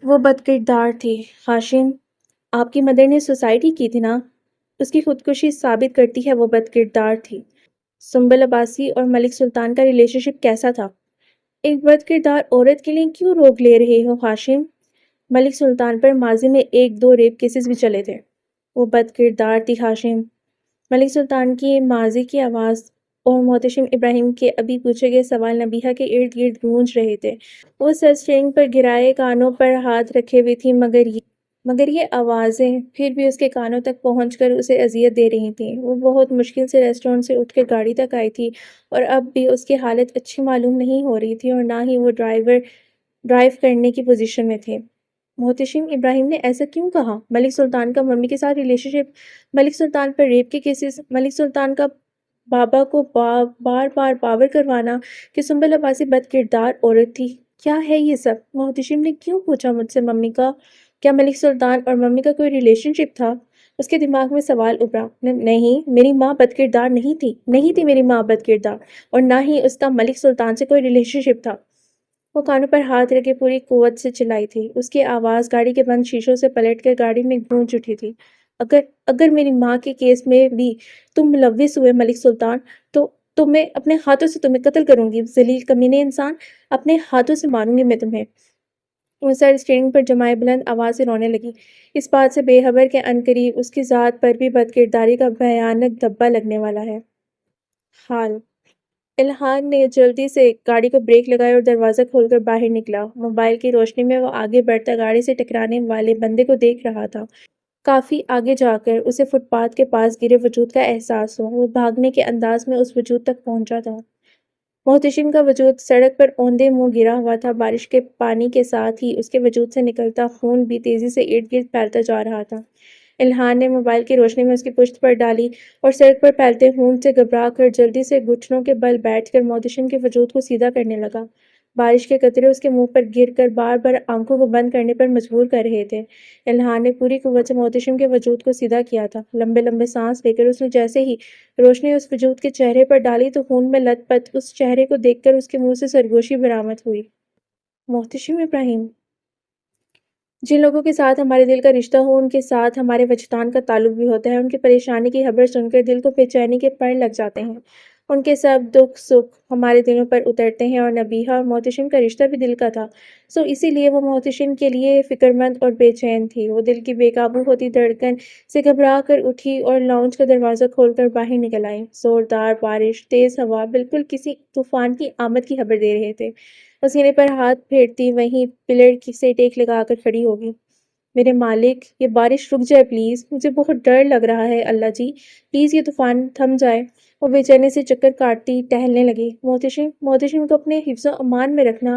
وہ بد کردار تھی ہاشم، آپ کی مدر نے سوسائڈ ہی کی تھی نا؟ اس کی خودکشی ثابت کرتی ہے وہ بد کردار تھی۔ سنبل عباسی اور ملک سلطان کا ریلیشن شپ کیسا تھا؟ ایک بد کردار عورت کے لیے کیوں روک لے رہے ہو ہاشم؟ ملک سلطان پر ماضی میں 1-2 ریپ کیسز بھی چلے تھے۔ وہ بد کردار تھی ہاشم۔ ملک سلطان کی ماضی کی آواز اور محتشم ابراہیم کے ابھی پوچھے گئے سوال نبیہہ کے ارد گرد گونج رہے تھے۔ وہ سر اسٹیئرنگ پر گرائے کانوں پر ہاتھ رکھے ہوئی تھی، مگر یہ آوازیں پھر بھی اس کے کانوں تک پہنچ کر اسے اذیت دے رہی تھیں۔ وہ بہت مشکل سے ریسٹورانٹ سے اٹھ کر گاڑی تک آئی تھی اور اب بھی اس کی حالت اچھی معلوم نہیں ہو رہی تھی اور نہ ہی وہ ڈرائیو کرنے کی پوزیشن میں تھے۔ محتشم ابراہیم نے ایسا کیوں کہا؟ ملک سلطان کا ممی کے ساتھ ریلیشن شپ، ملک سلطان پر ریپ کے کیسز، ملک سلطان کا بابا کو بار بار پاور کروانا کہ سنبل عباسی بد کردار عورت تھی۔ کیا ہے یہ سب؟ محتشم نے کیوں پوچھا مجھ سے ممی کا؟ کیا ملک سلطان اور ممی کا کوئی ریلیشن شپ تھا؟ اس کے دماغ میں سوال ابھرا۔ نہیں، میری ماں بد کردار نہیں تھی میری ماں بد کردار، اور نہ ہی اس کا ملک سلطان سے کوئی ریلیشن شپ تھا۔ وہ کانوں پر ہاتھ رکھے پوری قوت سے چلائی تھی۔ اس کی آواز گاڑی کے بند شیشوں سے پلٹ کر گاڑی میں گونج اٹھی تھی۔ اگر میری ماں کے کیس میں بھی تم ملوث ہوئے ملک سلطان، تو میں اپنے ہاتھوں سے تمہیں قتل کروں گی، ذلیل کمینے انسان، اپنے ہاتھوں سے ماروں گی میں تمہیں۔ وہ سر اسٹیئرنگ پر جمائے بلند آواز سے رونے لگی، اس بات سے بے خبر کہ عنقریب اس کی ذات پر بھی بد کرداری کا بھیانک دھبہ لگنے والا ہے۔ حال الہان نے جلدی سے گاڑی کو بریک لگایا اور دروازہ کھول کر باہر نکلا۔ موبائل کی روشنی میں وہ آگے بڑھتا گاڑی سے ٹکرانے والے بندے کو دیکھ رہا تھا۔ کافی آگے جا کر اسے فٹ پاتھ کے پاس گرے وجود کا احساس ہوا۔ وہ بھاگنے کے انداز میں اس وجود تک پہنچا تھا۔ محتشم کا وجود سڑک پر اوندے منہ گرا ہوا تھا۔ بارش کے پانی کے ساتھ ہی اس کے وجود سے نکلتا خون بھی تیزی سے ارد گرد پھیلتا جا رہا تھا۔ الہان نے موبائل کی روشنی میں اس کی پشت پر ڈالی اور سڑک پر پھیلتے خون سے گھبرا کر جلدی سے گھٹنوں کے بل بیٹھ کر محتشم کے وجود کو سیدھا کرنے لگا۔ بارش کے قطرے اس کے منہ پر گر کر بار بار آنکھوں کو بند کرنے پر مجبور کر رہے تھے۔ الہان نے پوری قوت سے محتشم کے وجود کو سیدھا کیا تھا۔ لمبے لمبے سانس لے کر اس نے جیسے ہی روشنی اس وجود کے چہرے پر ڈالی تو خون میں لت پت اس چہرے کو دیکھ کر اس کے منہ سے سرگوشی برآمد ہوئی۔ محتشم ابراہیم! جن لوگوں کے ساتھ ہمارے دل کا رشتہ ہو، ان کے ساتھ ہمارے وجدان کا تعلق بھی ہوتا ہے۔ ان کی پریشانی کی خبر سن کر دل کو بے چینی کے پر لگ جاتے ہیں۔ ان کے سب دکھ سکھ ہمارے دلوں پر اترتے ہیں، اور نبیہہ اور محتشم کا رشتہ بھی دل کا تھا، سو اسی لیے وہ محتشم کے لیے فکرمند اور بے چین تھی۔ وہ دل کی بے قابو ہوتی دھڑکن سے گھبرا کر اٹھی اور لاؤنج کا دروازہ کھول کر باہر نکل آئی۔ زوردار بارش، تیز ہوا بالکل کسی طوفان کی آمد کی خبر دے رہے تھے۔ وہ سینے پر ہاتھ پھیرتی وہیں پلڑ سے ٹیک لگا کر کھڑی ہوگی۔ میرے مالک، یہ بارش رک جائے پلیز، مجھے بہت ڈر لگ رہا ہے، اللہ جی، پلیز یہ طوفان تھم جائے۔ وہ بے چینی سے چکر کاٹتی ٹہلنے لگی۔ محتشم کو اپنے حفظ و امان میں رکھنا،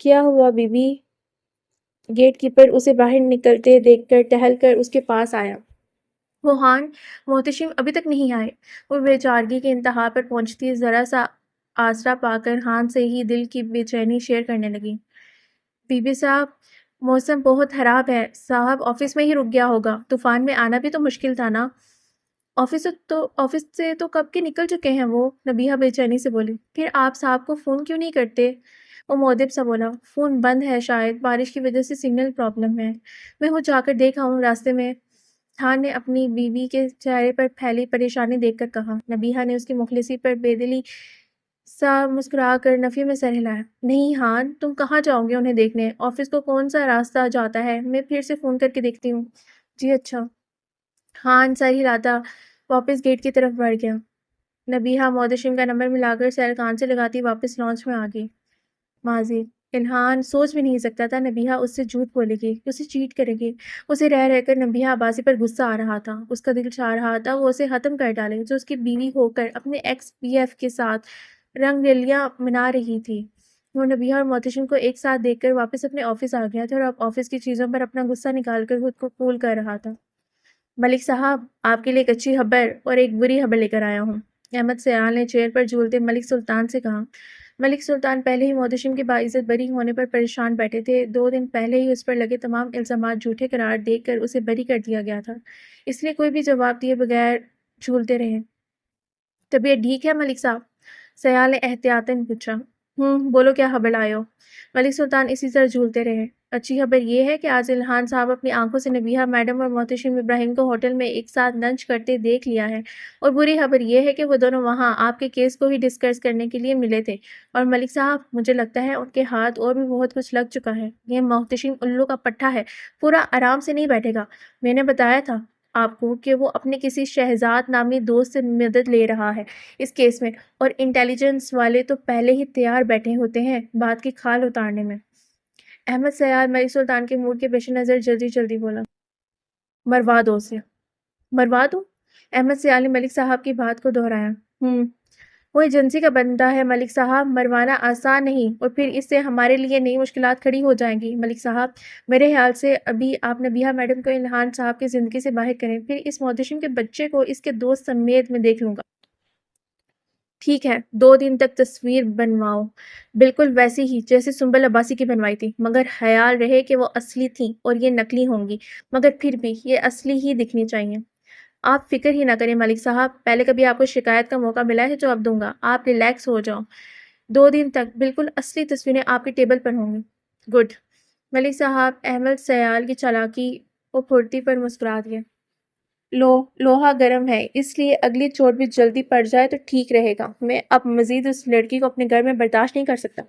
کیا ہوا بی بی؟ گیٹ کیپر اسے باہر نکلتے دیکھ کر ٹہل کر اس کے پاس آیا۔ وہ ہان، محتشم ابھی تک نہیں آئے۔ وہ بے چارگی کے انتہا پر پہنچتی ذرا سا آسرا پا کر ہان سے ہی دل کی بے چینی شیئر کرنے لگی۔ بی بی صاحب، موسم بہت خراب ہے، صاحب آفس میں ہی رک گیا ہوگا، طوفان میں آنا بھی تو مشکل تھا نا۔ آفس سے تو کب کے نکل چکے ہیں وہ، نبیہہ بے چینی سے بولی۔ پھر آپ صاحب کو فون کیوں نہیں کرتے؟ وہ مؤدب سا بولا۔ فون بند ہے، شاید بارش کی وجہ سے سگنل پرابلم ہے، میں وہ جا کر دیکھ آؤں راستے میں۔ خان نے اپنی بیوی کے چہرے پر پھیلی پریشانی دیکھ کر کہا۔ نبیہہ نے اس کی مخلصی پر بے دلی سا مسکرا کر نفی میں سر ہلایا۔ نہیں خان، تم کہاں جاؤ گے انہیں دیکھنے؟ آفس کو کون سا راستہ جاتا ہے؟ میں پھر سے فون کر کے دیکھتی ہوں۔ جی اچھا۔ خان سر ہلاتا واپس گیٹ کی طرف بڑھ گیا۔ نبیہہ محتشم کا نمبر ملا کر سیل کان سے لگاتی واپس لانچ میں آ گئی۔ ماضی الہان سوچ بھی نہیں سکتا تھا نبیہہ اس سے جھوٹ بولے گی، اسے چیٹ کرے گی۔ اسے رہ رہ کر نبیہہ عباسی پر غصہ آ رہا تھا۔ اس کا دل چاہ رہا تھا وہ اسے ختم کر ڈالے، جو اس کی بیوی ہو کر اپنے ایکس بی ایف کے ساتھ رنگ ریلیاں منا رہی تھی۔ وہ نبیہہ اور محتشم کو ایک ساتھ دیکھ کر واپس اپنے آفس آ گیا تھا اور اب آفس کی چیزوں پر اپنا غصہ نکال کر خود کو کول کر رہا تھا۔ ملک صاحب، آپ کے لیے ایک اچھی خبر اور ایک بری خبر لے کر آیا ہوں، احمد سیال نے چیئر پر جھولتے ملک سلطان سے کہا۔ ملک سلطان پہلے ہی محتشم کے باعزت بری ہونے پر پریشان بیٹھے تھے۔ 2 دن پہلے ہی اس پر لگے تمام الزامات جھوٹے قرار دے کر اسے بری کر دیا گیا تھا، اس لیے کوئی بھی جواب دیے بغیر جھولتے رہے۔ طبیعت ٹھیک ہے ملک صاحب؟ سیال نے احتیاطاً پوچھا۔ بولو کیا خبر لائے ہو؟ ملک سلطان اسی طرح جھولتے رہے۔ اچھی خبر یہ ہے کہ آج الہان صاحب اپنی آنکھوں سے نبیہہ میڈم اور محتشم ابراہیم کو ہوٹل میں ایک ساتھ لنچ کرتے دیکھ لیا ہے، اور بری خبر یہ ہے کہ وہ دونوں وہاں آپ کے کیس کو ہی ڈسکس کرنے کے لیے ملے تھے۔ اور ملک صاحب، مجھے لگتا ہے ان کے ہاتھ اور بھی بہت کچھ لگ چکا ہے۔ یہ محتشم الو کا پٹھا ہے، پورا آرام سے نہیں بیٹھے گا۔ میں نے بتایا تھا آپ کو کہ وہ اپنے کسی شہزاد نامی دوست سے مدد لے رہا ہے اس کیس میں، اور انٹیلیجنس والے تو پہلے ہی تیار بیٹھے ہوتے ہیں بات کی کھال اتارنے میں۔ احمد سیال ملک سلطان کے موڈ کے پیش نظر جلدی جلدی بولا۔ مروا دو اسے۔ مروا دو؟ احمد سیال نے ملک صاحب کی بات کو دہرایا۔ وہ ایجنسی کا بندہ ہے ملک صاحب، مروانا آسان نہیں، اور پھر اس سے ہمارے لیے نئی مشکلات کھڑی ہو جائیں گی۔ ملک صاحب، میرے خیال سے ابھی آپ نبیہہ میڈم کو الہان صاحب کی زندگی سے باہر کریں، پھر اس محتشم کے بچے کو اس کے دوست سمیت میں دیکھ لوں گا۔ ٹھیک ہے، 2 دن تک تصویر بنواؤ، بالکل ویسی ہی جیسے سنبل عباسی کی بنوائی تھی، مگر خیال رہے کہ وہ اصلی تھیں اور یہ نقلی ہوں گی، مگر پھر بھی یہ اصلی ہی دکھنی چاہیے۔ آپ فکر ہی نہ کریں ملک صاحب، پہلے کبھی آپ کو شکایت کا موقع ملا ہے جو اب دوں گا، آپ ریلیکس ہو جاؤ۔ 2 دن تک بالکل اصلی تصویریں آپ کے ٹیبل پر ہوں گی۔ گڈ۔ ملک صاحب احمد سیال کی چالاکی و پھرتی پر مسکرا دیا۔ لوہا گرم ہے، اس لیے اگلی چوٹ بھی جلدی پڑ جائے تو ٹھیک رہے گا۔ میں اب مزید اس لڑکی کو اپنے گھر میں برداشت نہیں کر سکتا۔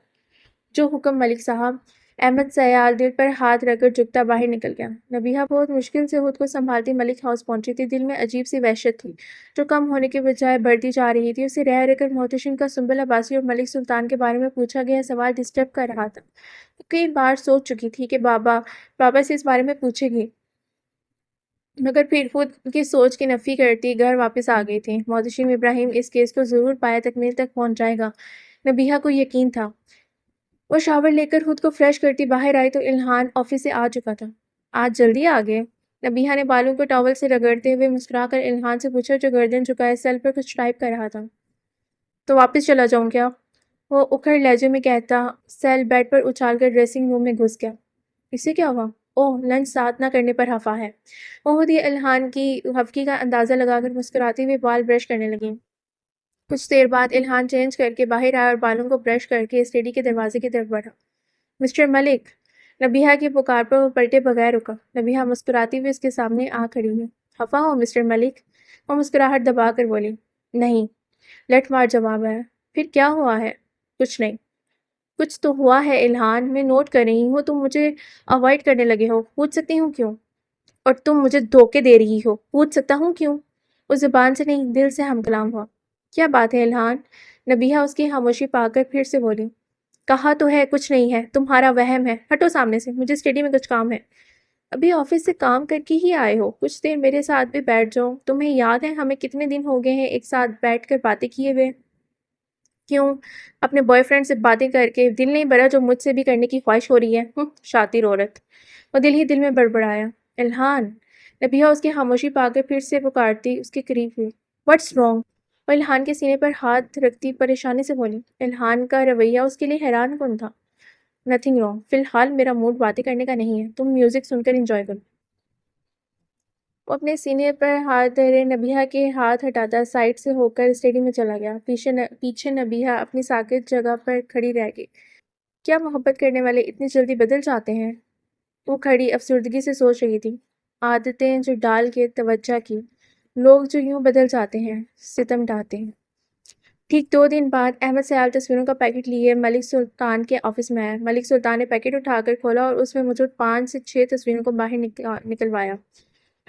جو حکم ملک صاحب۔ احمد سیال دل پر ہاتھ رکھ کر جھکتا باہر نکل گیا۔ نبیہہ بہت مشکل سے خود کو سنبھالتی ملک ہاؤس پہنچی تھی۔ دل میں عجیب سی وحشت تھی جو کم ہونے کے بجائے بڑھتی جا رہی تھی۔ اسے رہ رہ کر محتشم کا سنبل عباسی اور ملک سلطان کے بارے میں پوچھا گیا سوال ڈسٹرب کر رہا تھا۔ وہ کئی بار سوچ چکی تھی کہ بابا سے اس بارے میں پوچھے گی، مگر پھر خود کی سوچ کی نفی کرتی گھر واپس آ گئی تھی۔ محتشم ابراہیم اس کیس کو ضرور پایہ تکمیل تک پہنچ جائے گا، نبیہہ کو یقین تھا۔ وہ شاور لے کر خود کو فریش کرتی باہر آئی تو الہان آفس سے آ چکا تھا۔ آج جلدی آ گئے؟ نبیہہ نے بالوں کو ٹاول سے رگڑتے ہوئے مسکرا کر الہان سے پوچھا جو گردن جھکائے سیل پر کچھ ٹائپ کر رہا تھا۔ تو واپس چلا جاؤں کیا؟ وہ اکھڑ لہجے میں کہتا سیل بیڈ پر اچھال کر ڈریسنگ روم میں گھس گیا۔ اسے کیا ہوا؟ اوہ، لنچ ساتھ نہ کرنے پر خفا ہے۔ وہ خود ہی الہان کی خفگی کا اندازہ لگا کر مسکراتی ہوئے بال برش کرنے لگی۔ کچھ دیر بعد الہان چینج کر کے باہر آیا اور بالوں کو برش کر کے اسٹڈی کے دروازے کی طرف بڑھا۔ مسٹر ملک! نبیہہ کی پکار پر وہ پلٹے بغیر رکا۔ نبیہہ مسکراتی ہوئے اس کے سامنے آ کھڑی ہوئی۔ خفا ہو مسٹر ملک؟ وہ مسکراہٹ دبا کر بولی۔ نہیں، لٹ مار جواب آیا۔ پھر کیا ہوا ہے؟ کچھ نہیں۔ کچھ تو ہوا ہے الہان، میں نوٹ کر رہی ہوں۔ تم مجھے اوائڈ کرنے لگے ہو، پوچھ سکتی ہوں کیوں؟ اور تم مجھے دھوکے دے رہی ہو، پوچھ سکتا ہوں کیوں؟ وہ زبان سے نہیں دل سے ہم کلام ہوا۔ کیا بات ہے الہان؟ نبیہہ اس کی خاموشی پا کر پھر سے بولی۔ کہا تو ہے کچھ نہیں ہے، تمہارا وہم ہے، ہٹو سامنے سے، مجھے اسٹڈی میں کچھ کام ہے۔ ابھی آفس سے کام کر کے ہی آئے ہو، کچھ دیر میرے ساتھ بھی بیٹھ جاؤ۔ تمہیں یاد ہے ہمیں کتنے دن ہو گئے ہیں ایک ساتھ بیٹھ کر باتیں کیے ہوئے؟ کیوں؟ اپنے بوائے فرینڈ سے باتیں کر کے دل نہیں بھرا جو مجھ سے بھی کرنے کی خواہش ہو رہی ہے؟ شاطر عورت! وہ دل ہی دل میں بڑبڑایا۔ الہان! نبیہہ اس کی خاموشی پا کر پھر سے پکارتی اس کے قریب ہوئی۔ What's wrong? وہ الہان کے سینے پر ہاتھ رکھتی پریشانی سے بولی۔ الہان کا رویہ اس کے لیے حیران کن تھا۔ نتھنگ رانگ، فی الحال میرا موڈ باتیں کرنے کا نہیں ہے، تم میوزک سن کر انجوائے کرو۔ وہ اپنے سینے پر ہاتھ دھرے نبیہہ کے ہاتھ ہٹاتا سائڈ سے ہو کر اسٹڈی میں چلا گیا۔ پیچھے نبیہہ اپنی ساکت جگہ پر کھڑی رہ گئی۔ کیا محبت کرنے والے اتنی جلدی بدل جاتے ہیں؟ وہ کھڑی افسردگی سے سوچ رہی تھی۔ عادتیں جو ڈال کے توجہ کی، لوگ جو یوں بدل جاتے ہیں، ستم ڈھاتے ہیں۔ ٹھیک 2 دن بعد احمد سیال تصویروں کا پیکٹ لیے ملک سلطان کے آفس میں آیا۔ ملک سلطان نے پیکٹ اٹھا کر کھولا اور اس میں موجود 5 سے 6 تصویروں کو باہر نکلوایا۔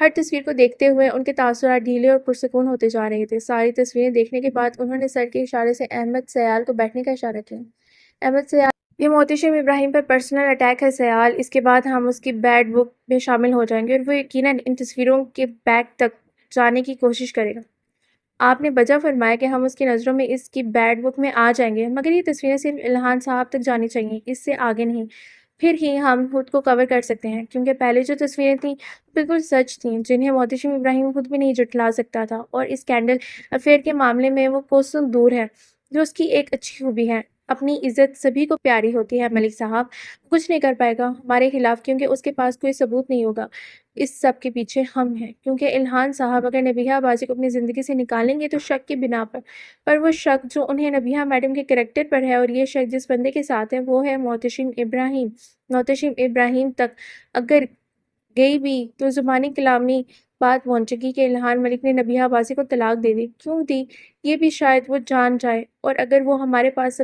ہر تصویر کو دیکھتے ہوئے ان کے تاثرات ڈھیلے اور پرسکون ہوتے جا رہے تھے۔ ساری تصویریں دیکھنے کے بعد انہوں نے سر کے اشارے سے احمد سیال کو بیٹھنے کا اشارہ کیا۔ احمد سیال! یہ محتشم ابراہیم پر پرسنل اٹیک ہے سیال، اس کے بعد ہم اس کی بیڈ بک میں شامل ہو جائیں گے اور وہ یقیناً ان تصویروں کے بیگ تک جانے کی کوشش کرے گا۔ آپ نے بجا فرمایا کہ ہم اس کی نظروں میں اس کی بیڈ بک میں آ جائیں گے، مگر یہ تصویریں صرف الہان صاحب تک جانی چاہیے، اس سے آگے نہیں۔ پھر ہی ہم خود کو کور کر سکتے ہیں، کیونکہ پہلے جو تصویریں تھیں بالکل سچ تھیں، جنہیں محتشم ابراہیم خود بھی نہیں جھٹلا سکتا تھا، اور اس کینڈل افیئر کے معاملے میں وہ کوسوں دور ہے، جو اس کی ایک اچھی خوبی ہے۔ اپنی عزت سبھی کو پیاری ہوتی ہے ملک صاحب، کچھ نہیں کر پائے گا ہمارے خلاف کیونکہ اس کے پاس کوئی ثبوت نہیں ہوگا۔ اس سب کے پیچھے ہم ہیں کیونکہ الہان صاحب اگر نبیہہ بازی کو اپنی زندگی سے نکالیں گے تو شک کی بنا پر وہ شک جو انہیں نبیہہ میڈم کے کریکٹر پر ہے اور یہ شک جس بندے کے ساتھ ہے وہ ہے محتشم ابراہیم۔ محتشم ابراہیم تک اگر گئی بھی تو زبانی کلامی بات پہنچے گی کہ الہان ملک نے نبیہہ بازی کو طلاق دے دی، کیوں دی یہ بھی شاید وہ جان جائے، اور اگر وہ ہمارے پاس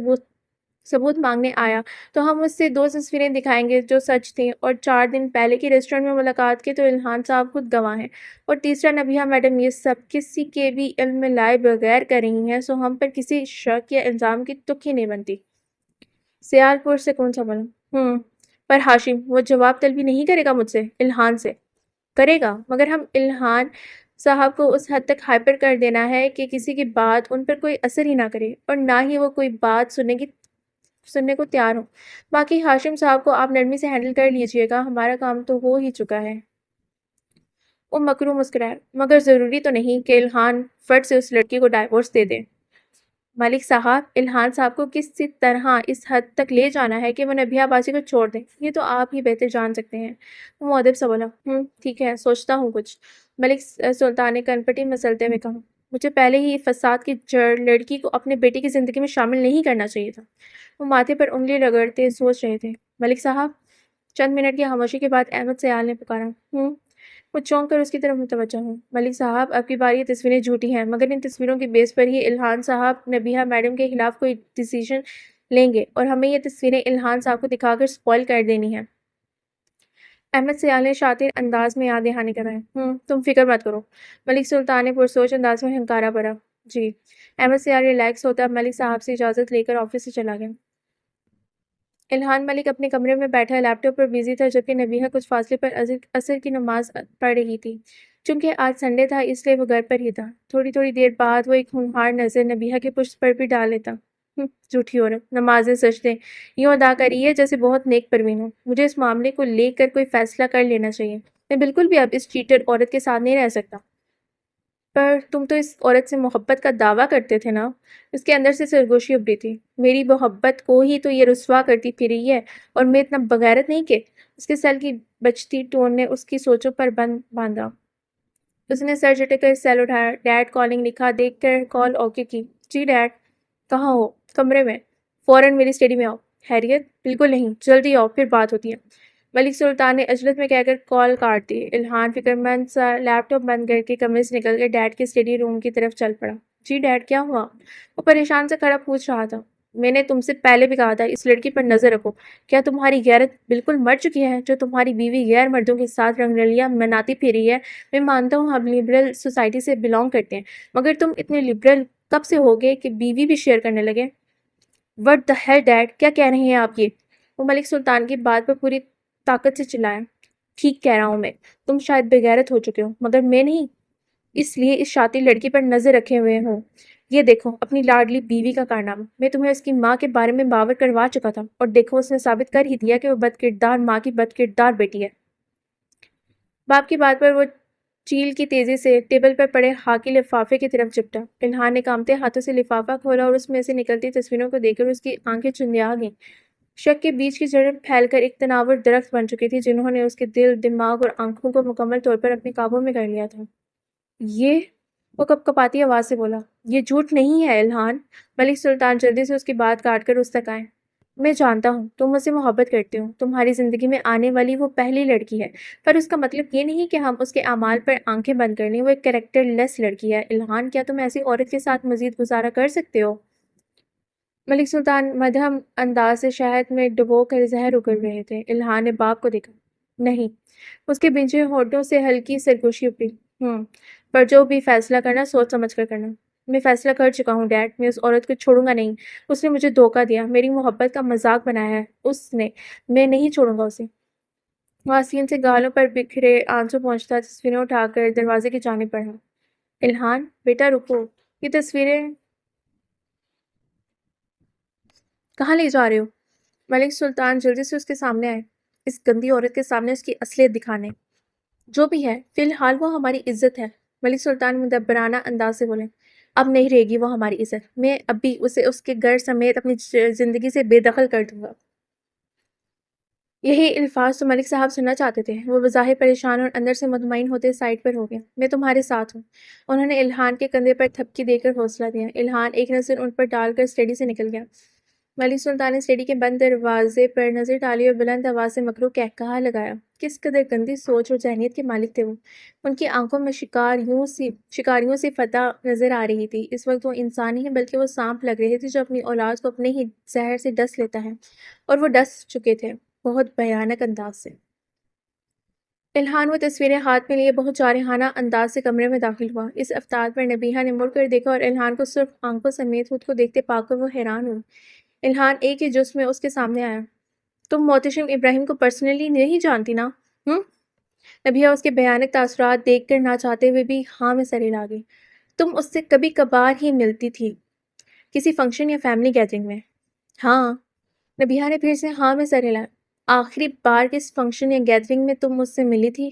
ثبوت مانگنے آیا تو ہم اس سے 2 تصویریں دکھائیں گے جو سچ تھیں اور 4 دن پہلے کی ریسٹورنٹ میں ملاقات کے تو الہان صاحب خود گواہ ہیں، اور تیسرا نبیہہ میڈم یہ سب کسی کے بھی علم میں لائے بغیر کر رہی ہیں، سو ہم پر کسی شک یا الزام کی تک ہی نہیں بنتی۔ سیال پور سے کون سا بولا؟ پر ہاشم وہ جواب طلبی نہیں کرے گا مجھ سے، الہان سے کرے گا، مگر ہم الہان صاحب کو اس حد تک ہائپر کر دینا ہے کہ کسی کی بات ان پر کوئی اثر ہی نہ کرے اور نہ ہی وہ کوئی بات سننے کو تیار ہو۔ باقی ہاشم صاحب کو آپ نرمی سے ہینڈل کر لیجئے گا، ہمارا کام تو ہو ہی چکا ہے۔ وہ مکرو مسکرائے، مگر ضروری تو نہیں کہ الہان فٹ سے اس لڑکی کو ڈائیورس دے دے۔ ملک صاحب الہان صاحب کو کس طرح اس حد تک لے جانا ہے کہ وہ نبیہہ بازی کو چھوڑ دیں، یہ تو آپ ہی بہتر جان سکتے ہیں۔ وہ مؤدب سا بولا، ٹھیک ہے، سوچتا ہوں کچھ۔ ملک سلطان نے کنپٹی مسلتے ہوئے کہا، مجھے پہلے ہی فساد کی جڑ لڑکی کو اپنے بیٹے کی زندگی میں شامل نہیں کرنا چاہیے تھا۔ وہ ماتھے پر انگلی رگڑتے سوچ رہے تھے۔ ملک صاحب، چند منٹ کی خاموشی کے بعد احمد سیال نے پکارا، وہ چونک کر اس کی طرف متوجہ ہوں۔ ملک صاحب، اب کی بار یہ تصویریں جھوٹی ہیں، مگر ان تصویروں کے بیس پر ہی الہان صاحب نبیہہ میڈم کے خلاف کوئی ڈیسیژن لیں گے اور ہمیں یہ تصویریں الہان صاحب کو دکھا کر سپوائل کر دینی ہیں۔ احمد سیال نے شاطر انداز میں یاد دہانی کرایا، تم فکر مت کرو۔ ملک سلطان نے پرسوچ انداز میں ہنکارا بھرا، جی۔ احمد سیال ریلیکس ہوتا ملک صاحب سے اجازت لے کر آفس سے چلا گیا۔ الہان ملک اپنے کمرے میں بیٹھا لیپ ٹاپ پر بزی تھا جبکہ نبیہہ کچھ فاصلے پر عصر کی نماز پڑھ رہی تھی۔ چونکہ آج سنڈے تھا اس لیے وہ گھر پر ہی تھا۔ تھوڑی دیر بعد وہ ایک ہونہار نظر نبیہہ کے پشت پر بھی ڈال لیتا۔ جھوٹی عورت، نمازیں سجدے یوں ادا کری ہے جیسے بہت نیک پروین ہو۔ مجھے اس معاملے کو لے کر کوئی فیصلہ کر لینا چاہیے۔ میں بالکل بھی اب اس چیٹر عورت کے ساتھ نہیں رہ سکتا۔ پر تم تو اس عورت سے محبت کا دعویٰ کرتے تھے نا؟ اس کے اندر سے سرگوشی ابھری تھی۔ میری محبت کو ہی تو یہ رسوا کرتی پھر رہی ہے، اور میں اتنا بغیرت نہیں کہ… اس کے سیل کی بجتی ٹون نے اس کی سوچوں پر باندھا۔ اس نے سر جھٹک کر سیل اٹھایا۔ ڈیڈ کالنگ لکھا دیکھ کر کال اوکے کی۔ جی ڈیڈ۔ کہاں ہو؟ کمرے میں۔ فوراً میری اسٹڈی میں آؤ۔ خیریت؟ بالکل نہیں، جلدی آؤ، پھر بات ہوتی ہے۔ ملک سلطان نے عجلت میں کہہ کر کال کاٹ دی۔ الہان فکرمند سا لیپ ٹاپ بند کر کے کمرے سے نکل کر ڈیڈ کے اسٹڈی روم کی طرف چل پڑا۔ جی ڈیڈ، کیا ہوا؟ وہ پریشان سے کھڑا پوچھ رہا تھا۔ میں نے تم سے پہلے بھی کہا تھا اس لڑکی پر نظر رکھو۔ کیا تمہاری غیرت بالکل مر چکی ہے جو تمہاری بیوی غیر مردوں کے ساتھ رنگ رلیاں مناتی پھری ہے؟ میں مانتا ہوں ہم لبرل سوسائٹی سے بلونگ کرتے ہیں، مگر تم اتنے لبرل کب سے ہو گئے کہ بیوی بھی شیئر کرنے لگے؟ وٹ دی ہیل ڈیڈ، کیا کہہ رہے ہیں آپ یہ؟ وہ ملک سلطان کی بات پر پوری طاقت سے چلایا۔ ٹھیک کہہ رہا ہوں میں، تم شاید بغیرت ہو چکے ہو مگر میں نہیں، اس لیے اس شاطر لڑکی پر نظر رکھے ہوئے ہوں۔ یہ دیکھو اپنی لاڈلی بیوی کا کارنامہ، میں تمہیں اس کی ماں کے بارے میں باور کروا چکا تھا، اور دیکھو اس نے ثابت کر ہی دیا کہ وہ بد کردار ماں کی بد کردار بیٹی ہے۔ باپ کی بات پر وہ چیل کی تیزی سے ٹیبل پر پڑے خاکی لفافے کی طرف چپٹا۔ الہان نے کانپتے ہاتھوں سے لفافہ کھولا اور اس میں سے نکلتی تصویروں کو دیکھ کر اس کی آنکھیں چندیا گئیں۔ شک کے بیج کی جڑیں پھیل کر ایک تناور درخت بن چکی تھی جنہوں نے اس کے دل، دماغ اور آنکھوں کو مکمل طور پر اپنے قابو میں کر لیا تھا۔ یہ… وہ کپکپاتی آواز سے بولا، یہ جھوٹ نہیں ہے الہان۔ ملک سلطان جلدی سے اس کی بات کاٹ کر اس تک آئے۔ میں جانتا ہوں تم مجھ سے محبت کرتے ہو، تمہاری زندگی میں آنے والی وہ پہلی لڑکی ہے، پر اس کا مطلب یہ نہیں کہ ہم اس کے اعمال پر آنکھیں بند کر لیں۔ وہ ایک کریکٹر لیس لڑکی ہے۔ الہان، کیا تم ایسی عورت کے ساتھ مزید گزارا کر سکتے ہو؟ ملک سلطان مدھم انداز سے شہد میں ڈبو کر زہر اگل رہے تھے۔ الہان نے باپ کو دیکھا۔ نہیں۔ اس کے بھنجے ہونٹوں سے ہلکی سرگوشی ابھری۔ پر جو بھی فیصلہ کرنا سوچ سمجھ کر کرنا۔ میں فیصلہ کر چکا ہوں ڈیڈ، میں اس عورت کو چھوڑوں گا نہیں۔ اس نے مجھے دھوکہ دیا، میری محبت کا مذاق بنایا ہے اس نے، میں نہیں چھوڑوں گا اسے۔ واسین سے گالوں پر بکھرے آنسو پہنچتا تصویریں اٹھا کر دروازے کی جانب بڑھا۔ الہان، بیٹا رکو، یہ تصویریں کہاں لے جا رہے ہو؟ ملک سلطان جلدی سے اس کے سامنے آئے، اس گندی عورت کے سامنے اس کی اصلیت دکھانے۔ جو بھی ہے، فی الحال وہ ہماری عزت ہے، ملک سلطان مدبرانہ انداز سے بولے۔ اب نہیں رہے گی وہ ہماری عزت، میں اب بھی اسے اس کے گھر سمیت اپنی زندگی سے بے دخل کر دوں گا۔ یہی الفاظ تو ملک صاحب سننا چاہتے تھے۔ وہ بظاہر پریشان اور اندر سے مطمئن ہوتے سائڈ پر ہو گیا۔ میں تمہارے ساتھ ہوں۔ انہوں نے الہان کے کندھے پر تھپکی دے کر حوصلہ دیا۔ الہان ایک نظر ان پر ڈال کر اسٹڈی سے نکل گیا۔ ملک سلطان نے اسٹڈی کے بند دروازے پر نظر ڈالی اور بلند آواز سے مکروہ قہقہہ لگایا۔ کس قدر گندی سوچ اور ذہنیت کے مالک تھے وہ۔ ان کی آنکھوں میں شکاریوں سی فتح نظر آ رہی تھی۔ اس وقت وہ انسان نہیں بلکہ وہ سانپ لگ رہے تھے جو اپنی اولاد کو اپنے ہی زہر سے ڈس لیتا ہے، اور وہ ڈس چکے تھے، بہت بھیانک انداز سے۔ الہان وہ تصویریں ہاتھ میں لیے بہت جارحانہ انداز سے کمرے میں داخل ہوا۔ اس افتاد پر نبیہہ نے مڑ کر دیکھا اور الہان کو سرخ آنکھوں سمیت خود کو دیکھتے پا کر وہ حیران ہوئی۔ الہان ایک ہی جسم میں اس کے سامنے آیا۔ تم محتشم ابراہیم کو پرسنلی نہیں جانتی نا؟ نبیہہ اس کے بھیانک تاثرات دیکھ کر نہ چاہتے ہوئے بھی ہاں میں سر ہلا گئی۔ تم اس سے کبھی کبھار ہی ملتی تھی، کسی فنکشن یا فیملی گیدرنگ میں؟ ہاں۔ نبیہہ نے پھر سے ہاں میں سر ہلایا۔ آخری بار کس فنکشن یا گیدرنگ میں تم مجھ سے ملی تھی؟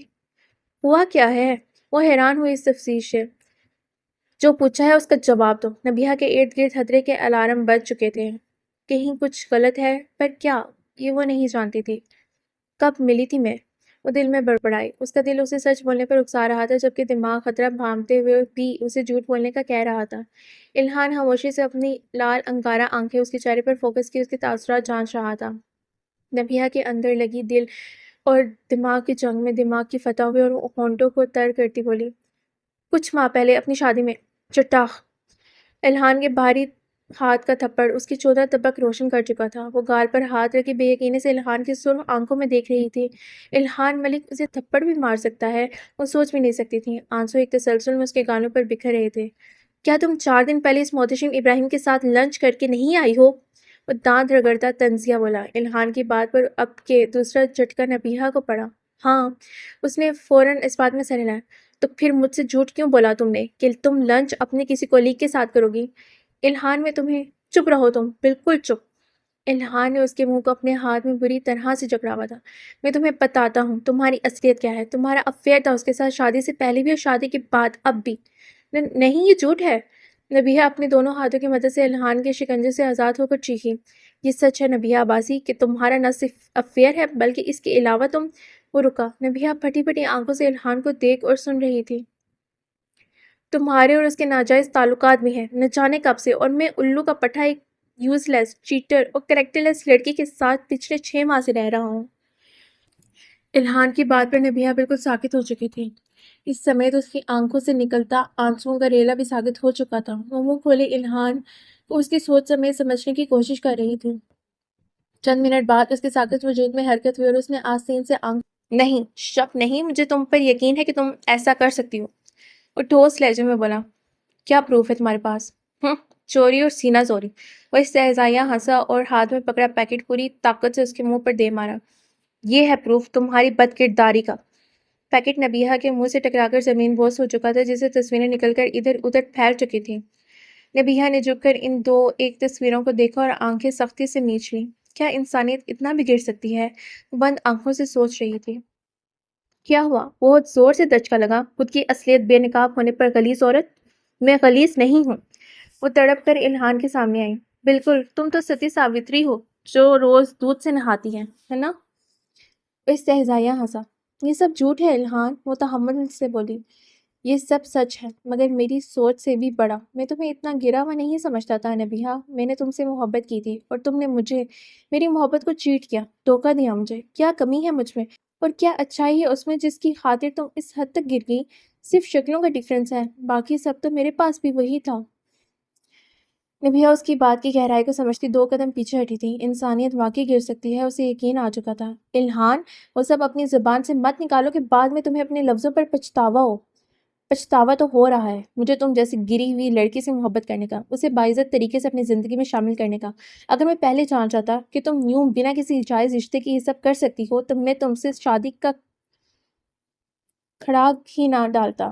ہوا کیا ہے؟ وہ حیران ہوئی اس تفتیش سے۔ جو پوچھا ہے اس کا جواب دو۔ نبیہہ کے ارد گرد خطرے کے الارم بج چکے تھے۔ کہیں کچھ غلط ہے؟ پر کیا؟ یہ وہ نہیں جانتی تھی۔ کب ملی تھی میں؟ وہ دل میں بڑبڑائی۔ اس کا دل اسے سچ بولنے پر اکسا رہا تھا، جبکہ دماغ خطرہ بھانپتے ہوئے بھی اسے جھوٹ بولنے کا کہہ رہا تھا۔ الہان خاموشی سے اپنی لال انگارہ آنکھیں اس کے چہرے پر فوکس کی اس کے تاثرات جانچ رہا تھا۔ نبیہہ کے اندر لگی دل اور دماغ کی جنگ میں دماغ کی فتح ہوئی اور وہ ہونٹوں کو تر کرتی بولی، کچھ ماہ پہلے اپنی شادی میں چٹاخ۔ الہان کے بھاری ہاتھ کا تھپڑ اس کی 14 طبق روشن کر چکا تھا۔ وہ گال پر ہاتھ رکھی بے یقینی سے الہان کی سرخ آنکھوں میں دیکھ رہی تھی۔ الہان ملک اسے تھپڑ بھی مار سکتا ہے، وہ سوچ بھی نہیں سکتی تھی۔ آنسو ایک تسلسل میں اس کے گالوں پر بکھر رہے تھے۔ کیا تم 4 دن پہلے اس محتشم ابراہیم کے ساتھ لنچ کر کے نہیں آئی ہو؟ وہ دانت رگڑتا طنزیہ بولا۔ الہان کی بات پر اب کے دوسرا جھٹکا نبیہہ کو پڑا۔ ہاں۔ اس نے فوراً اس بات میں سر ہلایا۔ تو پھر مجھ سے جھوٹ کیوں بولا تم نے کہ تم لنچ اپنے کسی کولیگ کے ساتھ کرو گی؟ الہان میں تمہیں چپ رہو، تم بالکل چپ۔ الہان نے اس کے منہ کو اپنے ہاتھ میں بری طرح سے جکڑا ہوا تھا۔ میں تمہیں بتاتا ہوں تمہاری اصلیت کیا ہے۔ تمہارا افیئر تھا اس کے ساتھ، شادی سے پہلے بھی اور شادی کے بعد اب بھی۔ نہیں، یہ جھوٹ ہے۔ نبیہہ اپنے دونوں ہاتھوں کی مدد سے الہان کے شکنجے سے آزاد ہو کر چیخی۔ یہ سچ ہے نبیہہ عباسی کہ تمہارا نہ صرف افیئر ہے بلکہ اس کے علاوہ تم… وہ رکا۔ نبیہہ پھٹی پھٹی آنکھوں سے الہان کو دیکھ اور سن رہی تھی۔ تمہارے اور اس کے ناجائز تعلقات بھی ہیں، نہ جانے کب سے، اور میں الو کا پٹھا ایک یوز لیس، چیٹر اور کریکٹر لیس لڑکی کے ساتھ پچھلے 6 ماہ سے رہ رہا ہوں۔ الہان کی بات پر نبیہہ بالکل ساکت ہو چکی تھی۔ اس سمیت اس کی آنکھوں سے نکلتا آنسوؤں کا ریلا بھی ساکت ہو چکا تھا۔ وہ منہ کھولے الہان کو اس کی سوچ سمیت سمجھنے کی کوشش کر رہی تھی۔ چند منٹ بعد اس کے ساکت وجود میں حرکت ہوئی اور اس نے آستین سے آنکھ… نہیں، شک نہیں، مجھے تم پر یقین ہے کہ تم ایسا کر سکتی ہو۔ وہ ٹھوس لہجے میں بولا۔ کیا پروف ہے تمہارے پاس؟ چوری اور سینہ زوری۔ وہ استہزائیہ ہنسا اور ہاتھ میں پکڑا پیکٹ پوری طاقت سے اس کے منہ پر دے مارا۔ یہ ہے پروف تمہاری بد کرداری کا۔ پیکٹ نبیہہ کے منہ سے ٹکرا کر زمین بوس ہو چکا تھا، جس سے تصویریں نکل کر ادھر ادھر پھیل چکی تھیں۔ نبیہہ نے جھک کر ان 2 ایک تصویروں کو دیکھا اور آنکھیں سختی سے میچ لیں۔ کیا انسانیت اتنا بگڑ سکتی ہے؟ وہ بند آنکھوں سے سوچ رہی تھی۔ کیا ہوا؟ بہت زور سے دھچکا لگا۔ خود کی اصلیت بے نقاب ہونے پر غلیظ عورت؟ میں غلیظ نہیں ہوں۔ وہ تڑپ کر الہان کے سامنے آئی۔ بالکل، تم تو ستی ساوتری ہو جو روز دودھ سے نہاتی ہے نا؟ وہ استہزائیہ ہنسا۔ یہ سب جھوٹ ہے الہان، وہ تحمل سے بولی۔ یہ سب سچ ہے، مگر میری سوچ سے بھی بڑا۔ میں تمہیں اتنا گرا ہوا نہیں سمجھتا تھا نبیہہ۔ میں نے تم سے محبت کی تھی اور تم نے مجھے، میری محبت کو چیٹ کیا، دھوکہ دیا مجھے۔ کیا کمی ہے مجھ میں اور کیا اچھائی ہے اس میں جس کی خاطر تم اس حد تک گر گئی؟ صرف شکلوں کا ڈفرینس ہے، باقی سب تو میرے پاس بھی وہی تھا۔ نبیہہ اس کی بات کی گہرائی کو سمجھتی 2 قدم پیچھے ہٹی تھی۔ انسانیت واقعی گر سکتی ہے، اسے یقین آ چکا تھا۔ الہان، وہ سب اپنی زبان سے مت نکالو کہ بعد میں تمہیں اپنے لفظوں پر پچھتاوا ہو۔ پچھتاوا تو ہو رہا ہے مجھے تم جیسی گری ہوئی لڑکی سے محبت کرنے کا، اسے باعزت طریقے سے اپنی زندگی میں شامل کرنے کا۔ اگر میں پہلے جان جاتا کہ تم یوں بنا کسی جائز رشتے کے یہ سب کر سکتی ہو تو میں تم سے شادی کا کھڑا ہی نہ ڈالتا۔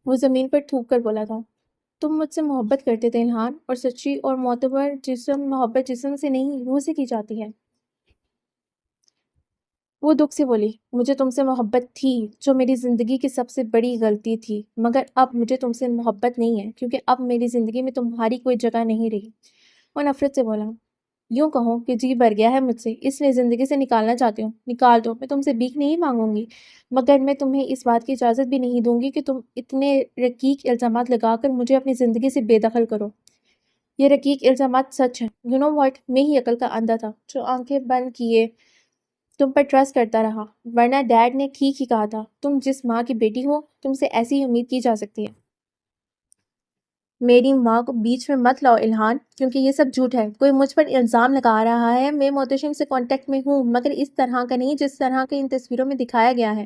وہ زمین پر تھوک کر بولا تھا۔ تم مجھ سے محبت کرتے تھے الہان، اور سچی اور معتبر محبت جسم سے نہیں روح سے کی جاتی ہے۔ وہ دکھ سے بولی، مجھے تم سے محبت تھی جو میری زندگی کی سب سے بڑی غلطی تھی، مگر اب مجھے تم سے محبت نہیں ہے کیونکہ اب میری زندگی میں تمہاری کوئی جگہ نہیں رہی۔ وہ نفرت سے بولا، یوں کہوں کہ جی بھر گیا ہے مجھ سے، اس لیے زندگی سے نکالنا چاہتی ہوں، نکال دو، میں تم سے بھیک نہیں مانگوں گی، مگر میں تمہیں اس بات کی اجازت بھی نہیں دوں گی کہ تم اتنے رقیق الزامات لگا کر مجھے اپنی زندگی سے بے دخل کرو۔ یہ رقیق الزامات سچ ہیں۔ یو نو واٹ، میں ہی عقل کا اندھا تھا جو آنکھیں بند کیے تم پر ٹرسٹ کرتا رہا، ورنہ ڈیڈ نے ٹھیک ہی کہا تھا، تم جس ماں کی بیٹی ہو تم سے ایسی ہی امید کی جا سکتی ہے۔ میری ماں کو بیچ میں مت لاؤ الہان، کیونکہ یہ سب جھوٹ ہے، کوئی مجھ پر الزام لگا رہا ہے، میں محتشم سے کانٹیکٹ میں ہوں، مگر اس طرح کا نہیں جس طرح کے ان تصویروں میں دکھایا گیا ہے۔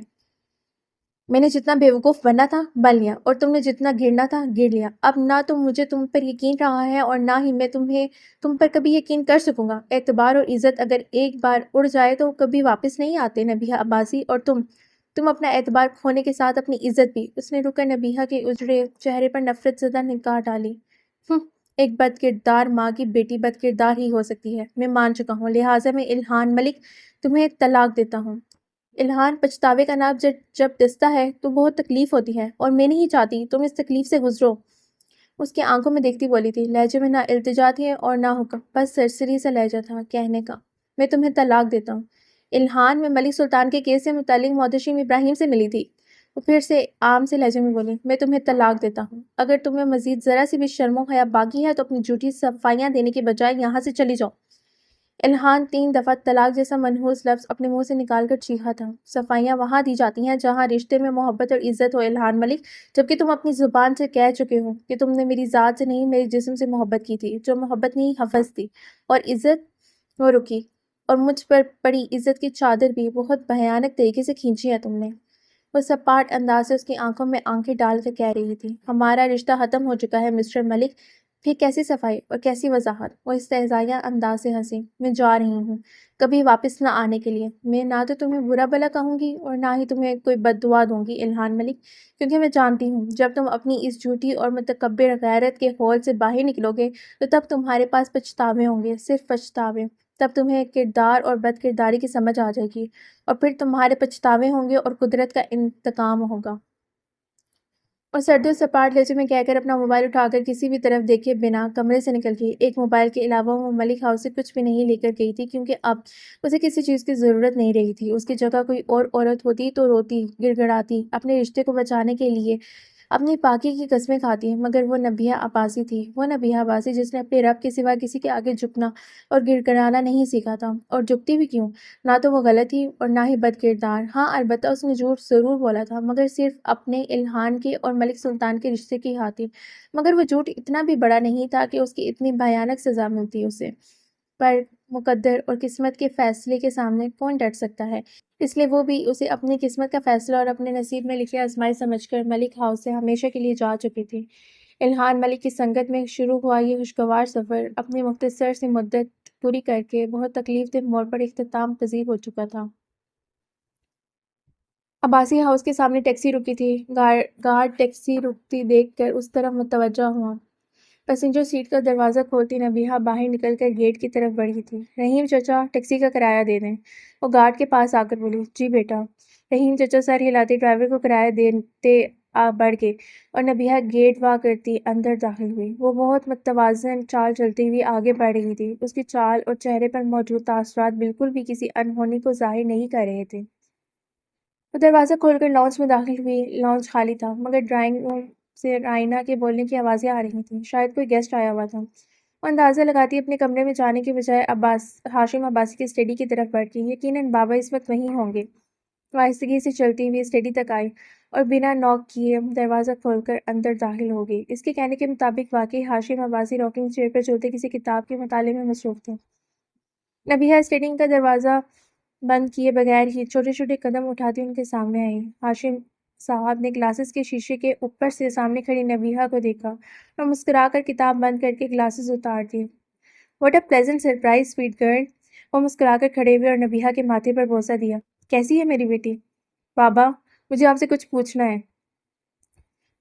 میں نے جتنا بیوقوف بننا تھا بن لیا، اور تم نے جتنا گرنا تھا گر لیا۔ اب نہ تو مجھے تم پر یقین رہا ہے اور نہ ہی میں تم پر کبھی یقین کر سکوں گا۔ اعتبار اور عزت اگر ایک بار اڑ جائے تو کبھی واپس نہیں آتے نبیہہ عباسی، اور تم اپنا اعتبار کھونے کے ساتھ اپنی عزت بھی۔ اس نے رک کر نبیہہ کے اجڑے چہرے پر نفرت زدہ نگاہ ڈالی۔ ایک بد کردار ماں کی بیٹی بد کردار ہی ہو سکتی ہے، میں مان چکا ہوں، لہٰذا میں الہان ملک تمہیں طلاق دیتا ہوں۔ الہان، پچھتاوے کا نام جب ڈستا ہے تو بہت تکلیف ہوتی ہے، اور میں نہیں چاہتی تم اس تکلیف سے گزرو۔ اس کی آنکھوں میں دیکھتی بولی تھی، لہجے میں نہ التجا تھی اور نہ حکم، بس سرسری سا لہجہ تھا کہنے کا، میں تمہیں طلاق دیتا ہوں۔ الہان، میں ملک سلطان کے کیس سے متعلق محتشم ابراہیم سے ملی تھی۔ وہ پھر سے عام سے لہجے میں بولی، میں تمہیں طلاق دیتا ہوں۔ اگر تمہیں مزید ذرا سی بھی شرم و حیا باقی ہے تو اپنی جھوٹی صفائیاں دینے کے بجائے یہاں سے چلی جاؤ۔ الہان 3 دفعہ طلاق جیسا منحوس لفظ اپنے منہ سے نکال کر چیخا تھا۔ صفائیاں وہاں دی جاتی ہیں جہاں رشتے میں محبت اور عزت ہو الہان ملک، جبکہ تم اپنی زبان سے کہہ چکے ہو کہ تم نے میری ذات سے نہیں میرے جسم سے محبت کی تھی، جو محبت نہیں حفظ تھی، اور عزت وہ رکی، اور مجھ پر پڑی عزت کی چادر بھی بہت بھیانک طریقے سے کھینچی ہے تم نے۔ وہ سپاٹ انداز سے اس کی آنکھوں میں آنکھیں ڈال کر کہہ رہی تھی، ہمارا رشتہ ختم ہو چکا ہے مسٹر ملک۔ پھر کیسی صفائی اور کیسی وضاحت۔ وہ استہزائیہ انداز سے ہنسی، میں جا رہی ہوں، کبھی واپس نہ آنے کے لیے۔ میں نہ تو تمہیں برا بھلا کہوں گی اور نہ ہی تمہیں کوئی بد دعا دوں گی الہان ملک، کیونکہ میں جانتی ہوں جب تم اپنی اس جھوٹی اور متکبر غیرت کے ہول سے باہر نکلو گے تو تب تمہارے پاس پچھتاوے ہوں گے، صرف پچھتاوے۔ تب تمہیں کردار اور بد کرداری کی سمجھ آ جائے گی، اور پھر تمہارے پچھتاوے ہوں گے اور قدرت کا انتقام ہوگا۔ اور سرد و سپاٹ لہجے میں کہہ کر اپنا موبائل اٹھا کر کسی بھی طرف دیکھے بنا کمرے سے نکل گئی۔ ایک موبائل کے علاوہ وہ ملک ہاؤس سے کچھ بھی نہیں لے کر گئی تھی، کیونکہ اب اسے کسی چیز کی ضرورت نہیں رہی تھی۔ اس کی جگہ کوئی اور عورت ہوتی تو روتی، گڑ گڑاتی، اپنے رشتے کو بچانے کے لیے اپنی پاکی کی قسمیں کھاتی، مگر وہ نبیہہ عباسی تھی، وہ نبیہہ عباسی جس نے اپنے رب کے سوا کسی کے آگے جھکنا اور گڑ گڑانا نہیں سیکھا تھا، اور جھکتی بھی کیوں؟ نہ تو وہ غلط تھی اور نہ ہی بد کردار۔ ہاں البتہ اس نے جھوٹ ضرور بولا تھا، مگر صرف اپنے الہان کے اور ملک سلطان کے رشتے کی خاطر، مگر وہ جھوٹ اتنا بھی بڑا نہیں تھا کہ اس کی اتنی بھیانک سزا ملتی اسے۔ پر مقدر اور قسمت کے فیصلے کے سامنے کون ڈٹ سکتا ہے؟ اس لیے وہ بھی اسے اپنی قسمت کا فیصلہ اور اپنے نصیب میں لکھی آزمائش سمجھ کر ملک ہاؤس سے ہمیشہ کے لیے جا چکی تھی۔ الہان ملک کی سنگت میں شروع ہوا یہ خوشگوار سفر اپنی مختصر سی مدت پوری کر کے بہت تکلیف دہ موڑ پر اختتام پذیر ہو چکا تھا۔ عباسی ہاؤس کے سامنے ٹیکسی رکی تھی۔ گارڈ ٹیکسی رکتی دیکھ کر اس طرف متوجہ ہوا۔ پیسنجر سیٹ کا دروازہ کھولتی نبیہہ باہر نکل کر گیٹ کی طرف بڑھی تھی۔ رحیم چچا، ٹیکسی کا کرایہ دے دیں۔ وہ گارڈ کے پاس آ کر بولی، جی بیٹا۔ رحیم چچا سر ہلاتے ڈرائیور کو کرایہ دیتے بڑھ گئے، اور نبیہہ گیٹ وا کرتی اندر داخل ہوئی۔ وہ بہت متوازن چال چلتی ہوئی آگے بڑھ رہی تھی۔ اس کی چال اور چہرے پر موجود تاثرات بالکل بھی کسی انہونی کو ظاہر نہیں کر رہے تھے۔ وہ دروازہ کھول کر لاؤنج میں داخل ہوئی۔ لاؤنج خالی تھا، مگر ڈرائنگ روم سے رائنا کے بولنے کی آوازیں آ رہی تھیں، شاید کوئی گیسٹ آیا ہوا تھا۔ وہ اندازہ لگاتی اپنے کمرے میں جانے کے بجائے ہاشم عباسی کے اسٹڈی کی طرف بڑھ گئی۔ یقیناً بابا اس وقت وہیں ہوں گے۔ وہ آہستگی سے چلتی ہوئی اسٹڈی تک آئی اور بنا نوک کیے دروازہ کھول کر اندر داخل ہو گئی۔ اس کے کہنے کے مطابق واقعی ہاشم عباسی راکنگ چیئر پر چلتے کسی کتاب کے مطالعے میں مصروف تھے۔ نبیہہ اسٹڈی کا دروازہ بند کیے بغیر ہی چھوٹے چھوٹے قدم اٹھاتی ان کے سامنے آئی۔ ہاشم صاحب نے گلاسز کے شیشے کے اوپر سے سامنے کھڑی نبیہہ کو دیکھا اور مسکرا کر کتاب بند کر کے گلاسز اتار دیے۔ What a pleasant surprise sweet girl. وہ مسکرا کر کھڑے ہوئے اور نبیہہ کے ماتھے پر بوسہ دیا۔ کیسی ہے میری بیٹی؟ بابا، مجھے آپ سے کچھ پوچھنا ہے۔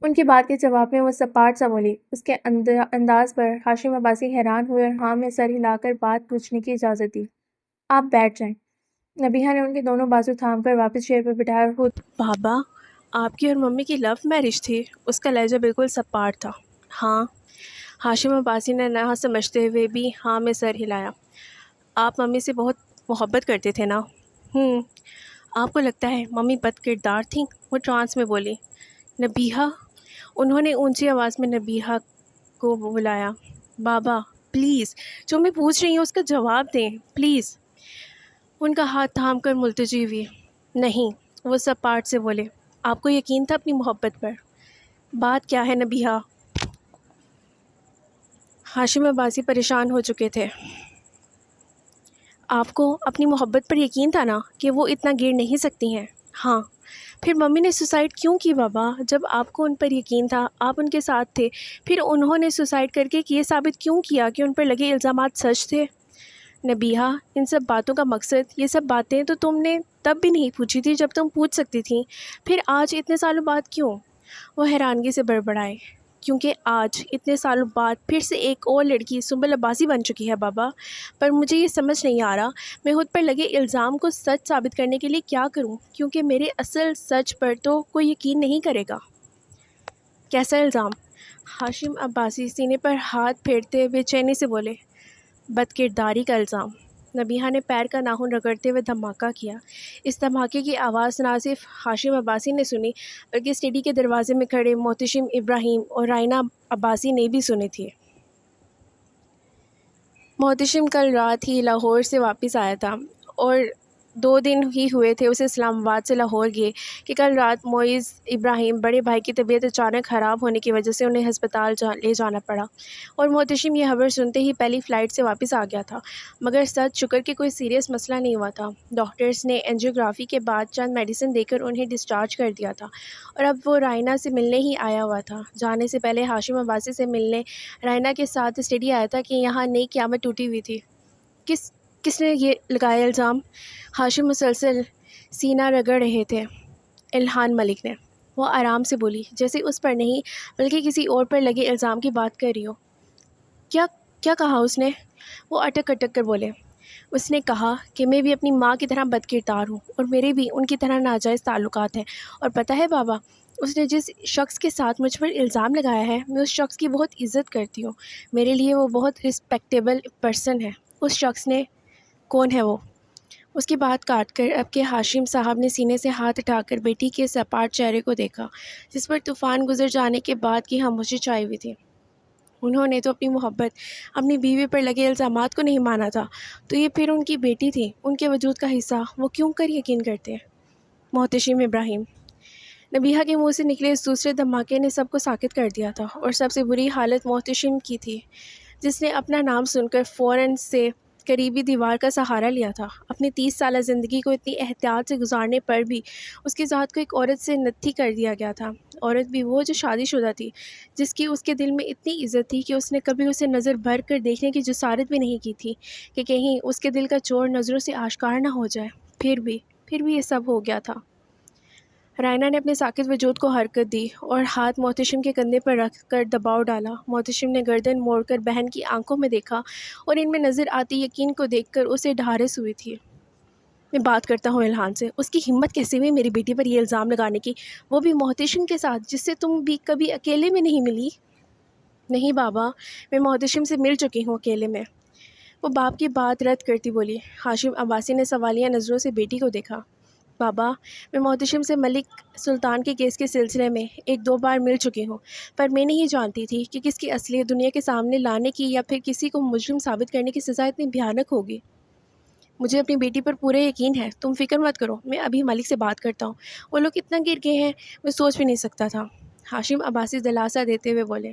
ان کی بات کے جواب میں وہ سپاٹ سا بولی۔ اس کے انداز پر ہاشم عباسی حیران ہوئے اور ہاں میں سر ہلا کر بات پوچھنے کی اجازت دی۔ آپ بیٹھ جائیں۔ نبیہا نے ان کے دونوں بازو تھام کر واپس چیئر پر بٹھایا اور خود بابا، آپ کی اور ممی کی لو میرج تھی؟ اس کا لہجہ بالکل سپاٹ تھا۔ ہاں، ہاشم عباسی نے نہ سمجھتے ہوئے بھی ہاں میں سر ہلایا۔ آپ ممی سے بہت محبت کرتے تھے نا؟ آپ کو لگتا ہے ممی بد کردار تھیں؟ وہ ٹرانس میں بولی۔ نبیہا، انہوں نے اونچی آواز میں نبیہا کو بلایا۔ بابا پلیز، جو میں پوچھ رہی ہوں اس کا جواب دیں پلیز۔ ان کا ہاتھ تھام کر ملتجی ہوئی۔ نہیں، وہ سب پارٹ سے بولے۔ آپ کو یقین تھا اپنی محبت پر؟ بات کیا ہے نبیہا؟ ہاشم عباسی پریشان ہو چکے تھے۔ آپ کو اپنی محبت پر یقین تھا نا کہ وہ اتنا گر نہیں سکتی ہیں؟ ہاں۔ پھر ممی نے سوسائڈ کیوں کی بابا؟ جب آپ کو ان پر یقین تھا، آپ ان کے ساتھ تھے، پھر انہوں نے سوسائڈ کر کے یہ ثابت کیوں کیا کہ ان پر لگے الزامات سچ تھے؟ نبیہا، ان سب باتوں کا مقصد، یہ سب باتیں تو تم نے تب بھی نہیں پوچھی تھی جب تم پوچھ سکتی تھیں، پھر آج اتنے سالوں بعد کیوں؟ وہ حیرانگی سے بڑبڑائے۔ کیونکہ آج اتنے سالوں بعد پھر سے ایک اور لڑکی سنبل عباسی بن چکی ہے بابا۔ پر مجھے یہ سمجھ نہیں آ رہا میں خود پر لگے الزام کو سچ ثابت کرنے کے لیے کیا کروں، کیونکہ میرے اصل سچ پر تو کوئی یقین نہیں کرے گا۔ کیسا الزام؟ ہاشم عباسی سینے پر ہاتھ پھیرتے بے چینی سے بولے۔ بد کرداری کا الزام۔ نبیہا نے پیر کا ناخن رگڑتے ہوئے دھماکہ کیا۔ اس دھماکے کی آواز نہ صرف ہاشم عباسی نے سنی بلکہ اسٹڈی کے دروازے میں کھڑے محتشم ابراہیم اور رائنا عباسی نے بھی سنی تھی۔ محتشم کل رات ہی لاہور سے واپس آیا تھا اور 2 دن ہی ہوئے تھے اسے اسلام آباد سے لاہور گئے کہ کل رات معیز ابراہیم بڑے بھائی کی طبیعت اچانک خراب ہونے کی وجہ سے انہیں ہسپتال لے جانا پڑا اور محتشم یہ خبر سنتے ہی پہلی فلائٹ سے واپس آ گیا تھا، مگر سچ شکر کہ کوئی سیریس مسئلہ نہیں ہوا تھا۔ ڈاکٹرز نے اینجیوگرافی کے بعد چند میڈیسن دے کر انہیں ڈسچارج کر دیا تھا اور اب وہ رائنا سے ملنے ہی آیا ہوا تھا۔ جانے سے پہلے ہاشم عباسی سے ملنے رائنا کے ساتھ اسٹڈی آیا تھا کہ یہاں نئی قیامت ٹوٹی ہوئی تھی۔ کس نے یہ لگایا الزام؟ ہاشم مسلسل سینہ رگڑ رہے تھے۔ الہان ملک نے۔ وہ آرام سے بولی، جیسے اس پر نہیں بلکہ کسی اور پر لگے الزام کی بات کر رہی ہو۔ کیا کہا اس نے؟ وہ اٹک اٹک کر بولے۔ اس نے کہا کہ میں بھی اپنی ماں کی طرح بد کردار ہوں اور میرے بھی ان کی طرح ناجائز تعلقات ہیں، اور پتہ ہے بابا، اس نے جس شخص کے ساتھ مجھ پر الزام لگایا ہے میں اس شخص کی بہت عزت کرتی ہوں، میرے لیے وہ بہت رسپیکٹیبل پرسن ہے۔ اس شخص نے کون ہے وہ؟ اس کی بات کاٹ کر اب کے ہاشم صاحب نے سینے سے ہاتھ اٹھا کر بیٹی کے سپاٹ چہرے کو دیکھا جس پر طوفان گزر جانے کے بعد کی خاموشی چھائی ہوئی تھی۔ انہوں نے تو اپنی محبت، اپنی بیوی پر لگے الزامات کو نہیں مانا تھا، تو یہ پھر ان کی بیٹی تھی، ان کے وجود کا حصہ، وہ کیوں کر یقین کرتے؟ محتشم ابراہیم۔ نبیہا کے منہ سے نکلے اس دوسرے دھماکے نے سب کو ساکت کر دیا تھا، اور سب سے بری حالت محتشم کی تھی، جس نے اپنا نام سن کر فوراً سے قریبی دیوار کا سہارا لیا تھا۔ اپنی 30 سالہ زندگی کو اتنی احتیاط سے گزارنے پر بھی اس کی ذات کو ایک عورت سے نتھی کر دیا گیا تھا، عورت بھی وہ جو شادی شدہ تھی، جس کی اس کے دل میں اتنی عزت تھی کہ اس نے کبھی اسے نظر بھر کر دیکھنے کی جسارت بھی نہیں کی تھی کہ کہیں اس کے دل کا چور نظروں سے آشکار نہ ہو جائے۔ پھر بھی یہ سب ہو گیا تھا۔ رائنا نے اپنے ساکت وجود کو حرکت دی اور ہاتھ محتشم کے کندھے پر رکھ کر دباؤ ڈالا۔ محتشم نے گردن موڑ کر بہن کی آنکھوں میں دیکھا اور ان میں نظر آتی یقین کو دیکھ کر اسے ڈھارس ہوئی تھی۔ میں بات کرتا ہوں الہان سے، اس کی ہمت کیسے ہوئی میری بیٹی پر یہ الزام لگانے کی، وہ بھی محتشم کے ساتھ جس سے تم بھی کبھی اکیلے میں نہیں ملی؟ نہیں بابا، میں محتشم سے مل چکی ہوں اکیلے میں، وہ باپ کی بات رد کرتی بولی۔ ہاشم عباسی نے سوالیہ نظروں سے بیٹی کو دیکھا۔ بابا، میں محتشم سے ملک سلطان کے کیس کے سلسلے میں 1-2 بار مل چکی ہوں، پر میں نہیں جانتی تھی کہ کس کی اصلیت دنیا کے سامنے لانے کی یا پھر کسی کو مجرم ثابت کرنے کی سزا اتنی بھیانک ہوگی۔ مجھے اپنی بیٹی پر پورا یقین ہے، تم فکر مت کرو، میں ابھی ملک سے بات کرتا ہوں، وہ لوگ اتنا گر گئے ہیں میں سوچ بھی نہیں سکتا تھا۔ ہاشم عباسی دلاسا دیتے ہوئے بولے۔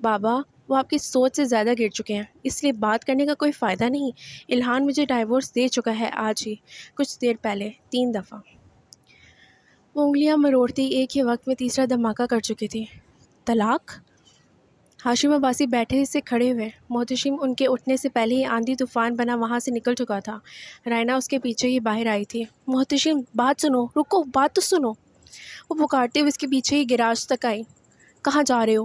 بابا، وہ آپ کی سوچ سے زیادہ گر چکے ہیں، اس لیے بات کرنے کا کوئی فائدہ نہیں۔ الہان مجھے ڈائیورس دے چکا ہے آج ہی کچھ دیر پہلے 3 دفعہ۔ وہ انگلیاں مروڑتی ایک ہی وقت میں تیسرا دھماکہ کر چکی تھی۔ طلاق؟ ہاشم عباسی بیٹھے سے کھڑے ہوئے۔ محتشم ان کے اٹھنے سے پہلے ہی آندھی طوفان بنا وہاں سے نکل چکا تھا۔ رائنا اس کے پیچھے ہی باہر آئی تھی۔ محتشم، بات سنو، رکو، بات تو سنو۔ وہ پکارتے ہوئے اس کے پیچھے ہی گیراج تک آئی۔ کہاں جا رہے ہو؟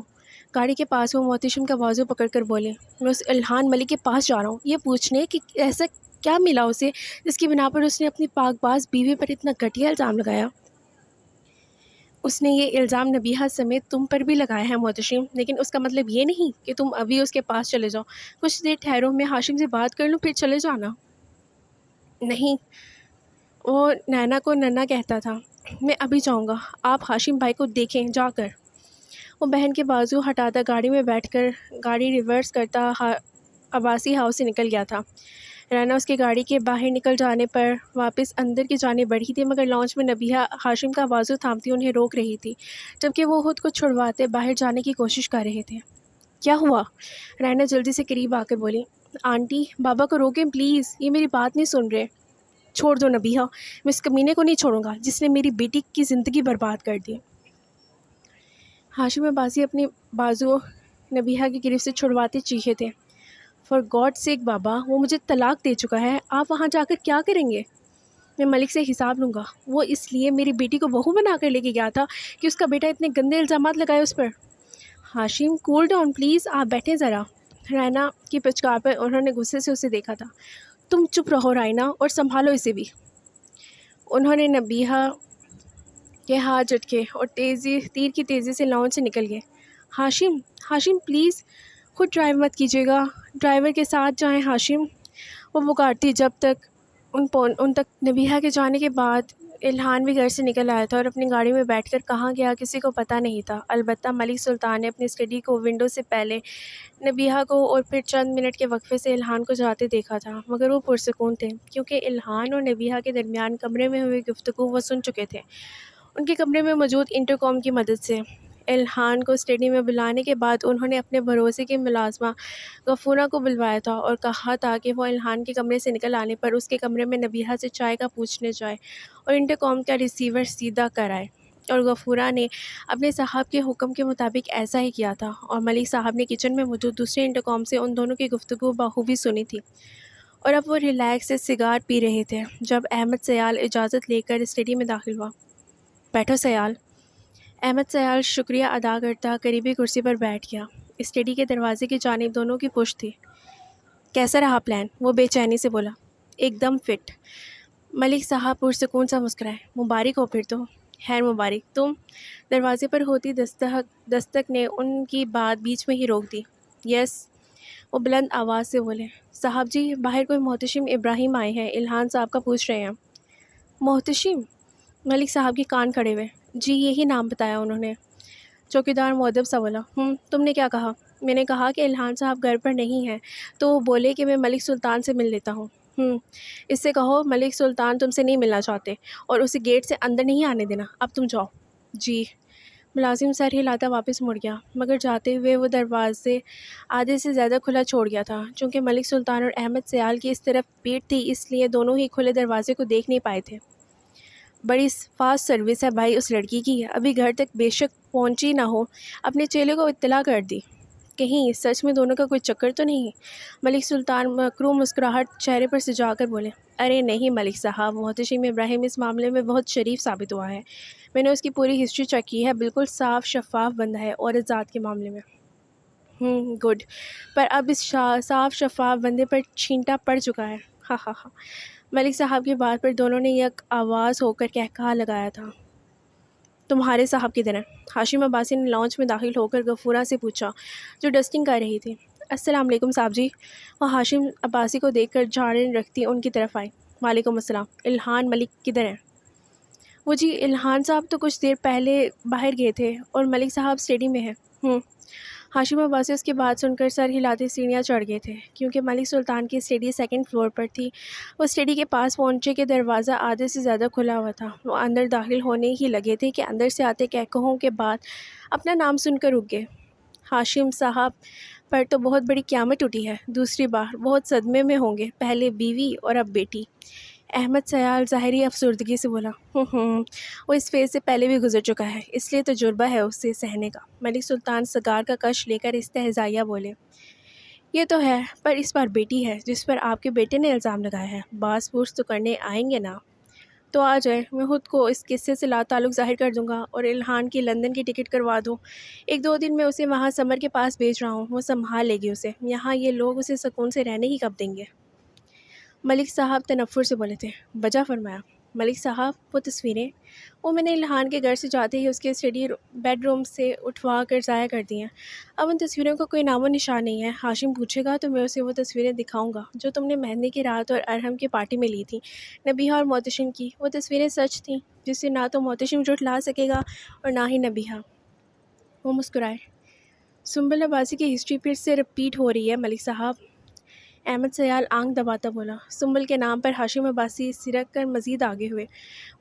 گاڑی کے پاس وہ محتشم کا بازو پکڑ کر بولے۔ میں اس الہان ملک کے پاس جا رہا ہوں، یہ پوچھنے کہ ایسا کیا ملا اسے جس کی بنا پر اس نے اپنی پاک باز بیوی پر اتنا گھٹیا الزام لگایا؟ اس نے یہ الزام نبیہہ سمیت تم پر بھی لگایا ہے محتشم، لیکن اس کا مطلب یہ نہیں کہ تم ابھی اس کے پاس چلے جاؤ۔ کچھ دیر ٹھہرو، میں ہاشم سے بات کر لوں پھر چلے جانا۔ نہیں، وہ نینا کو ننا کہتا تھا، میں ابھی جاؤں گا، آپ ہاشم بھائی کو دیکھیں جا کر۔ وہ بہن کے بازو ہٹاتا گاڑی میں بیٹھ کر گاڑی ریورس کرتا عباسی ہاؤس سے نکل گیا تھا۔ رینا اس کی گاڑی کے باہر نکل جانے پر واپس اندر کی جانب بڑھی تھی، مگر لانچ میں نبیہہ ہاشم کا بازو تھامتی انہیں روک رہی تھی، جبکہ وہ خود کو چھڑواتے باہر جانے کی کوشش کر رہے تھے۔ کیا ہوا؟ رینا جلدی سے قریب آ کر بولی۔ آنٹی، بابا کو روکیں پلیز، یہ میری بات نہیں سن رہے۔ چھوڑ دو نبیہہ، میں اس کمینے کو نہیں چھوڑوں گا جس نے میری بیٹی کی زندگی برباد کر دی۔ ہاشم عباسی اپنی بازو نبیہہ کی گرفت سے چھڑواتے چیخے تھے۔ فار گاڈ سیک بابا، وہ مجھے طلاق دے چکا ہے، آپ وہاں جا کر کیا کریں گے؟ میں ملک سے حساب لوں گا، وہ اس لیے میری بیٹی کو بہو بنا کر لے کے گیا تھا کہ اس کا بیٹا اتنے گندے الزامات لگائے اس پر۔ ہاشم کول ڈاؤن پلیز، آپ بیٹھیں ذرا۔ رینا کی پچکار پر انہوں نے غصے سے اسے دیکھا تھا۔ تم چپ رہو رائنا اور سنبھالو اسے بھی۔ انہوں نے نبیہہ کے ہاتھ جھٹکے اور تیر کی تیزی سے لاؤنج سے نکل گئے۔ ہاشم پلیز خود ڈرائیو مت کیجیے گا، ڈرائیور کے ساتھ جائیں ہاشم، وہ پکارتی جب تک ان تک نبیہہ کے جانے کے بعد الہان بھی گھر سے نکل آیا تھا اور اپنی گاڑی میں بیٹھ کر کہاں گیا کسی کو پتہ نہیں تھا۔ البتہ ملک سلطان نے اپنی اسٹڈی کو ونڈو سے پہلے نبیہہ کو اور پھر چند منٹ کے وقفے سے الہان کو جاتے دیکھا تھا، مگر وہ پرسکون تھے کیونکہ الہان اور نبیہہ کے درمیان کمرے میں ہوئی گفتگو وہ سن چکے تھے۔ ان کے کمرے میں موجود انٹرکام کی مدد سے الہان کو اسٹڈی میں بلانے کے بعد انہوں نے اپنے بھروسے کی ملازمہ غفورہ کو بلوایا تھا اور کہا تھا کہ وہ الہان کے کمرے سے نکل آنے پر اس کے کمرے میں نبیہہ سے چائے کا پوچھنے جائے اور انٹرکام کا ریسیور سیدھا کرائے، اور غفورہ نے اپنے صاحب کے حکم کے مطابق ایسا ہی کیا تھا، اور ملک صاحب نے کچن میں موجود دوسرے انٹرکام سے ان دونوں کی گفتگو بخوبی سنی تھی، اور اب وہ ریلیکس سے سگار پی رہے تھے جب احمد سیال اجازت لے کر اسٹڈی میں داخل ہوا۔ بیٹھو سیال۔ احمد سیال شکریہ ادا کرتا قریبی کرسی پر بیٹھ گیا۔ اسٹڈی کے دروازے کی جانب دونوں کی پشت تھی۔ کیسا رہا پلان؟ وہ بے چینی سے بولا۔ ایک دم فٹ۔ ملک صاحب پرسکون سا مسکرائے۔ مبارک ہو پھر تو۔ خیر مبارک۔ تم؟ دروازے پر ہوتی دستک نے ان کی بات بیچ میں ہی روک دی۔ یس، وہ بلند آواز سے بولے۔ صاحب جی، باہر کوئی محتشم ابراہیم آئے ہیں، الہان صاحب کا پوچھ رہے ہیں۔ محتشم؟ ملک صاحب کے کان کھڑے ہوئے۔ جی، یہی نام بتایا انہوں نے۔ چوکیدار مؤدب سا بولا۔ تم نے کیا کہا؟ میں نے کہا کہ الہان صاحب گھر پر نہیں ہیں، تو وہ بولے کہ میں ملک سلطان سے مل لیتا ہوں۔ اس سے کہو ملک سلطان تم سے نہیں ملنا چاہتے اور اسے گیٹ سے اندر نہیں آنے دینا، اب تم جاؤ۔ جی۔ ملازم سر ہلاتا واپس مڑ گیا، مگر جاتے ہوئے وہ دروازے آدھے سے زیادہ کھلا چھوڑ گیا تھا۔ چونکہ ملک سلطان اور احمد سیال کی اس طرف پیٹ تھی، اس لیے دونوں ہی کھلے دروازے کو دیکھ نہیں پائے تھے۔ بڑی فاسٹ سروس ہے بھائی اس لڑکی کی، ابھی گھر تک بے شک پہنچی نہ ہو، اپنے چیلے کو اطلاع کر دی۔ کہیں سچ میں دونوں کا کوئی چکر تو نہیں؟ ملک سلطان مکرو مسکراہٹ چہرے پر سجا کر بولے۔ ارے نہیں ملک صاحب، محتشم ابراہیم اس معاملے میں بہت شریف ثابت ہوا ہے، میں نے اس کی پوری ہسٹری چیک کی ہے، بالکل صاف شفاف بندہ ہے عورت ذات کے معاملے میں۔ گڈ، پر اب اس صاف شفاف بندے پر چھینٹا پڑ چکا ہے۔ ہاں ہاں ہاں۔ ملک صاحب کی بات پر دونوں نے یک آواز ہو کر کہا لگایا تھا۔ تمہارے صاحب کدھر ہیں؟ ہاشم عباسی نے لاؤنج میں داخل ہو کر غفورہ سے پوچھا جو ڈسٹنگ کر رہی تھی۔ السلام علیکم صاحب جی۔ وہ ہاشم عباسی کو دیکھ کر جھاڑن رکھتی ان کی طرف آئی۔ وعلیکم السلام۔ الہان ملک کدھر ہیں؟ وہ جی الہان صاحب تو کچھ دیر پہلے باہر گئے تھے اور ملک صاحب اسٹڈی میں ہیں۔ ہاشم عباسی اس کی بات سن کر سر ہلاتے سیڑھیاں چڑھ گئے تھے، کیونکہ ملک سلطان کی اسٹڈی سیکنڈ فلور پر تھی۔ وہ اسٹڈی کے پاس پہنچے کہ دروازہ آدھے سے زیادہ کھلا ہوا تھا۔ وہ اندر داخل ہونے ہی لگے تھے کہ اندر سے آتے کہکہوں کے بعد اپنا نام سن کر رک گئے۔ ہاشم صاحب پر تو بہت بڑی قیامت ٹوٹی ہے، دوسری بار بہت صدمے میں ہوں گے، پہلے بیوی اور اب بیٹی۔ احمد سیال ظاہری افسردگی سے بولا۔ وہ اس فیز سے پہلے بھی گزر چکا ہے، اس لیے تجربہ ہے اسے سہنے کا۔ ملک سلطان سگار کا کش لے کر استہزائیہ بولے۔ یہ تو ہے، پر اس بار بیٹی ہے جس پر آپ کے بیٹے نے الزام لگایا ہے، باز پرس تو کرنے آئیں گے نا؟ تو آ جائے، میں خود کو اس قصے سے لا تعلق ظاہر کر دوں گا اور الہان کی لندن کی ٹکٹ کروا دوں۔ ایک دو دن میں اسے وہاں سمر کے پاس بھیج رہا ہوں، وہ سنبھال لے گی اسے، یہاں یہ لوگ اسے سکون سے رہنے ہی کب دیں گے؟ ملک صاحب تنفر سے بولے تھے۔ وجہ فرمایا۔ ملک صاحب وہ تصویریں، وہ میں نے الہان کے گھر سے جاتے ہی اس کے اسٹڈی بیڈ روم سے اٹھوا کر ضائع کر دی ہیں۔ اب ان تصویروں کا کوئی نام و نشان نہیں ہے۔ ہاشم پوچھے گا تو میں اسے وہ تصویریں دکھاؤں گا جو تم نے مہندی کی رات اور ارحم کی پارٹی میں لی تھیں، نبیہہ اور محتشم کی۔ وہ تصویریں سچ تھیں جسے نہ تو محتشم جھٹلا سکے گا اور نہ ہی نبیہہ۔ وہ مسکرائے۔ سنبل عباسی کی ہسٹری پھر سے رپیٹ ہو رہی ہے ملک صاحب، احمد سیال آنکھ دباتا بولا۔ سنبل کے نام پر ہاشم عباسی سرک کر مزید آگے ہوئے۔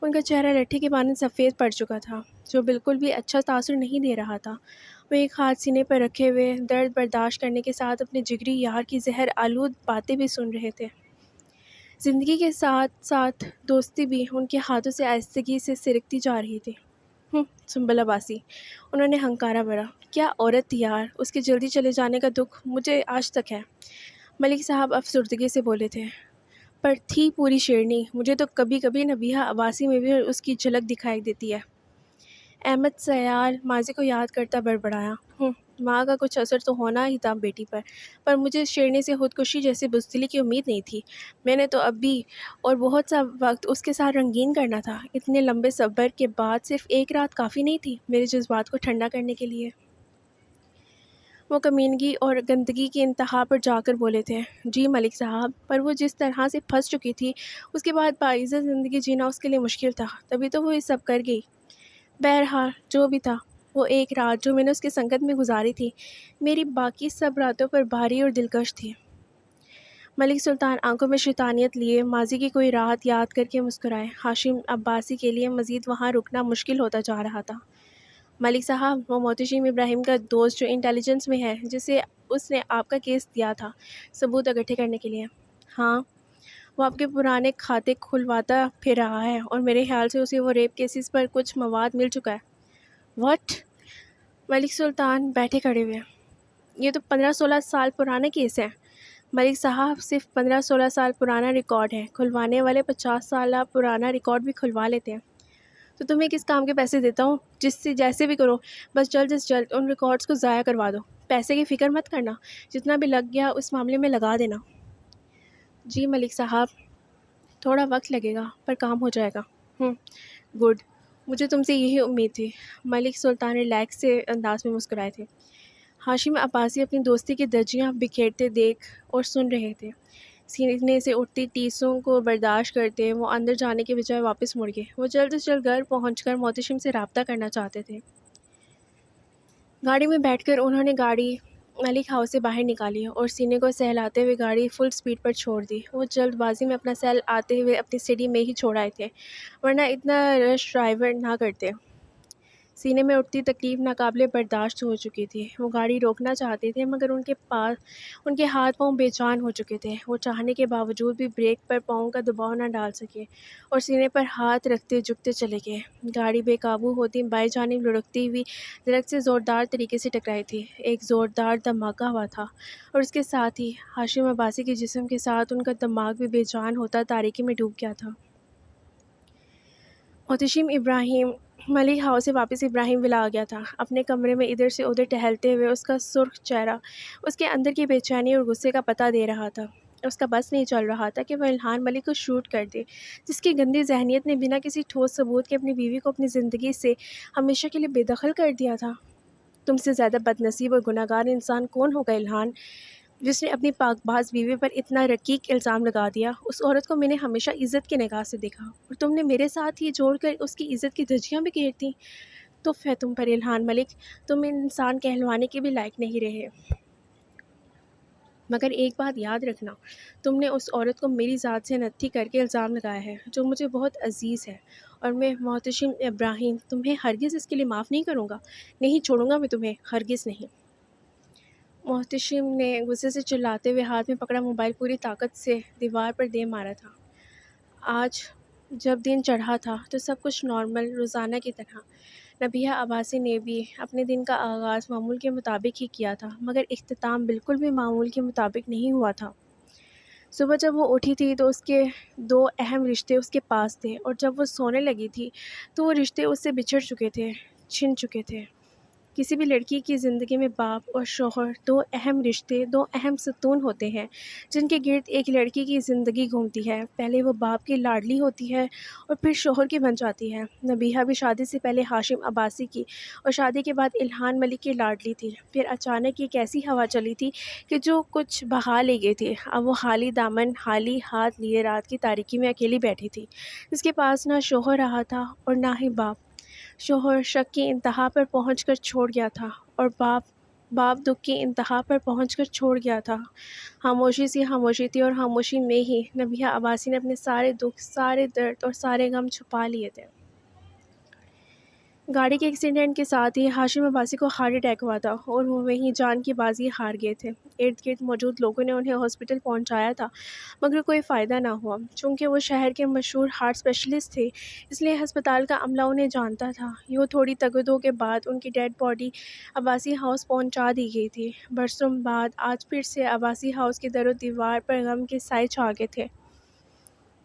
ان کا چہرہ لٹھی کی مانند سفید پڑ چکا تھا جو بالکل بھی اچھا تاثر نہیں دے رہا تھا۔ وہ ایک ہاتھ سینے پر رکھے ہوئے درد برداشت کرنے کے ساتھ اپنے جگری یار کی زہر آلود باتیں بھی سن رہے تھے۔ زندگی کے ساتھ ساتھ دوستی بھی ان کے ہاتھوں سے آہستگی سے سرکتی جا رہی تھی۔ سنبل عباسی، انہوں نے ہنکارا بھرا، کیا عورت تھی یار، اس کے جلدی چلے جانے کا دکھ مجھے آج تک ہے۔ ملک صاحب افسردگی سے بولے تھے، پر تھی پوری شیرنی، مجھے تو کبھی کبھی نبیہہ عباسی میں بھی اس کی جھلک دکھائی دیتی ہے۔ احمد سیال ماضی کو یاد کرتا بڑبڑایا، ماں کا کچھ اثر تو ہونا ہی تھا بیٹی پر مجھے شیرنی سے خودکشی جیسی بزدلی کی امید نہیں تھی۔ میں نے تو اب بھی اور بہت سا وقت اس کے ساتھ رنگین کرنا تھا۔ اتنے لمبے صبر کے بعد صرف ایک رات کافی نہیں تھی میرے جذبات کو ٹھنڈا کرنے کے لیے۔ وہ کمینگی اور گندگی کی انتہا پر جا کر بولے تھے، جی ملک صاحب، پر وہ جس طرح سے پھنس چکی تھی اس کے بعد باعزت زندگی جینا اس کے لیے مشکل تھا، تبھی تو وہ یہ سب کر گئی۔ بہرحال جو بھی تھا، وہ ایک رات جو میں نے اس کی سنگت میں گزاری تھی میری باقی سب راتوں پر بھاری اور دلکش تھی۔ ملک سلطان آنکھوں میں شیطانیت لیے ماضی کی کوئی رات یاد کر کے مسکرائے۔ ہاشم عباسی کے لیے مزید وہاں رکنا مشکل ہوتا جا رہا تھا۔ ملک صاحب، وہ محتشم ابراہیم کا دوست جو انٹیلیجنس میں ہے، جسے اس نے آپ کا کیس دیا تھا ثبوت اکٹھے کرنے کے لیے۔ ہاں، وہ آپ کے پرانے کھاتے کھلواتا پھر رہا ہے اور میرے خیال سے اسے وہ ریپ کیسز پر کچھ مواد مل چکا ہے۔ واٹ؟ ملک سلطان بیٹھے کھڑے ہوئے۔ یہ تو 15-16 سال پرانے کیس ہیں۔ ملک صاحب، صرف 15-16 سال پرانا ریکارڈ ہے، کھلوانے والے 50 سالہ پرانا ریکارڈ بھی کھلوا لیتے ہیں۔ تو تمہیں کس کام کے پیسے دیتا ہوں، جس سے جیسے بھی کرو بس جلد از جلد ان ریکارڈز کو ضائع کروا دو۔ پیسے کی فکر مت کرنا، جتنا بھی لگ گیا اس معاملے میں لگا دینا۔ جی ملک صاحب، تھوڑا وقت لگے گا پر کام ہو جائے گا۔ گڈ، مجھے تم سے یہی امید تھی۔ ملک سلطان ریلیکس سے انداز میں مسکرائے تھے۔ ہاشم عباسی اپنی دوستی کی دھجیاں بکھیرتے دیکھ اور سن رہے تھے۔ سینے سے اٹھتی ٹیسوں کو برداشت کرتے وہ اندر جانے کے بجائے واپس مڑ گئے۔ وہ جلد از جلد گھر پہنچ کر محتشم سے رابطہ کرنا چاہتے تھے۔ گاڑی میں بیٹھ کر انہوں نے گاڑی ملک ہاؤس سے باہر نکالی اور سینے کو سہلاتے ہوئے گاڑی فل سپیڈ پر چھوڑ دی۔ وہ جلد بازی میں اپنا سیل آتے ہوئے اپنی سٹی میں ہی چھوڑ آئے تھے، ورنہ اتنا رش ڈرائیور نہ کرتے۔ سینے میں اٹھتی تکلیف ناقابل برداشت ہو چکی تھی۔ وہ گاڑی روکنا چاہتے تھے مگر ان کے ہاتھ پاؤں بے جان ہو چکے تھے۔ وہ چاہنے کے باوجود بھی بریک پر پاؤں کا دباؤ نہ ڈال سکے اور سینے پر ہاتھ رکھتے جھکتے چلے گئے۔ گاڑی بے قابو ہوتی بائیں جانب لڑکتی ہوئی درخت سے زوردار طریقے سے ٹکرائی تھی۔ ایک زوردار دھماکہ ہوا تھا اور اس کے ساتھ ہی ہاشم عباسی کے جسم کے ساتھ ان کا دماغ بھی بے جان ہوتا تاریکی میں ڈوب گیا تھا۔ محتشم ابراہیم ملک ہاؤس سے واپس ابراہیم ولا آ گیا تھا۔ اپنے کمرے میں ادھر سے ادھر ٹہلتے ہوئے اس کا سرخ چہرہ اس کے اندر کی بے چینی اور غصے کا پتہ دے رہا تھا۔ اس کا بس نہیں چل رہا تھا کہ وہ الہان ملک کو شوٹ کر دے، جس کی گندی ذہنیت نے بنا کسی ٹھوس ثبوت کے اپنی بیوی کو اپنی زندگی سے ہمیشہ کے لیے بے دخل کر دیا تھا۔ تم سے زیادہ بد نصیب اور گناہ گار انسان کون ہوگا الہان، جس نے اپنی پاک باز بیوی پر اتنا رقیق الزام لگا دیا۔ اس عورت کو میں نے ہمیشہ عزت کی نگاہ سے دیکھا اور تم نے میرے ساتھ یہ جوڑ کر اس کی عزت کی دھجیاں بھی گھیر دیں۔ تف ہے تم پر الہان ملک، تم انسان کہلوانے کے بھی لائق نہیں رہے۔ مگر ایک بات یاد رکھنا، تم نے اس عورت کو میری ذات سے نتھی کر کے الزام لگایا ہے جو مجھے بہت عزیز ہے، اور میں محتشم ابراہیم تمہیں ہرگز اس کے لیے معاف نہیں کروں گا، نہیں چھوڑوں گا میں تمہیں، ہرگز نہیں۔ محتشم نے غصے سے چلاتے ہوئے ہاتھ میں پکڑا موبائل پوری طاقت سے دیوار پر دے مارا تھا۔ آج جب دن چڑھا تھا تو سب کچھ نارمل روزانہ کی طرح۔ نبیہہ عباسی نے بھی اپنے دن کا آغاز معمول کے مطابق ہی کیا تھا، مگر اختتام بالکل بھی معمول کے مطابق نہیں ہوا تھا۔ صبح جب وہ اٹھی تھی تو اس کے 2 اہم رشتے اس کے پاس تھے، اور جب وہ سونے لگی تھی تو وہ رشتے اس سے بچھڑ چکے تھے، چھن چکے تھے۔ کسی بھی لڑکی کی زندگی میں باپ اور شوہر دو اہم رشتے، دو اہم ستون ہوتے ہیں جن کے گرد ایک لڑکی کی زندگی گھومتی ہے۔ پہلے وہ باپ کی لاڈلی ہوتی ہے اور پھر شوہر کی بن جاتی ہے۔ نبیہہ بھی شادی سے پہلے ہاشم عباسی کی اور شادی کے بعد الہان ملک کی لاڈلی تھی۔ پھر اچانک ایک ایسی ہوا چلی تھی کہ جو کچھ بہا لے گئی تھی۔ اب وہ خالی دامن، خالی ہاتھ لیے رات کی تاریکی میں اکیلی بیٹھی تھی۔ اس کے پاس نہ شوہر رہا تھا اور نہ ہی باپ۔ شوہر شک کی انتہا پر پہنچ کر چھوڑ گیا تھا اور باپ دکھ کی انتہا پر پہنچ کر چھوڑ گیا تھا۔ خاموشی سی خاموشی تھی اور خاموشی میں ہی نبیہہ عباسی نے اپنے سارے دکھ، سارے درد اور سارے غم چھپا لیے تھے۔ گاڑی کے ایکسیڈنٹ کے ساتھ ہی ہاشم عباسی کو ہارٹ اٹیک ہوا تھا اور وہ وہیں جان کی بازی ہار گئے تھے۔ ارد گرد موجود لوگوں نے انہیں ہاسپٹل پہنچایا تھا مگر کوئی فائدہ نہ ہوا۔ چونکہ وہ شہر کے مشہور ہارٹ اسپیشلسٹ تھے اس لیے ہسپتال کا عملہ انہیں جانتا تھا۔ یوں تھوڑی تگ و دو کے بعد ان کی ڈیڈ باڈی عباسی ہاؤس پہنچا دی گئی تھی۔ برسوں بعد آج پھر سے عباسی ہاؤس کی در و دیوار پر غم کے سائے چھا گئے تھے۔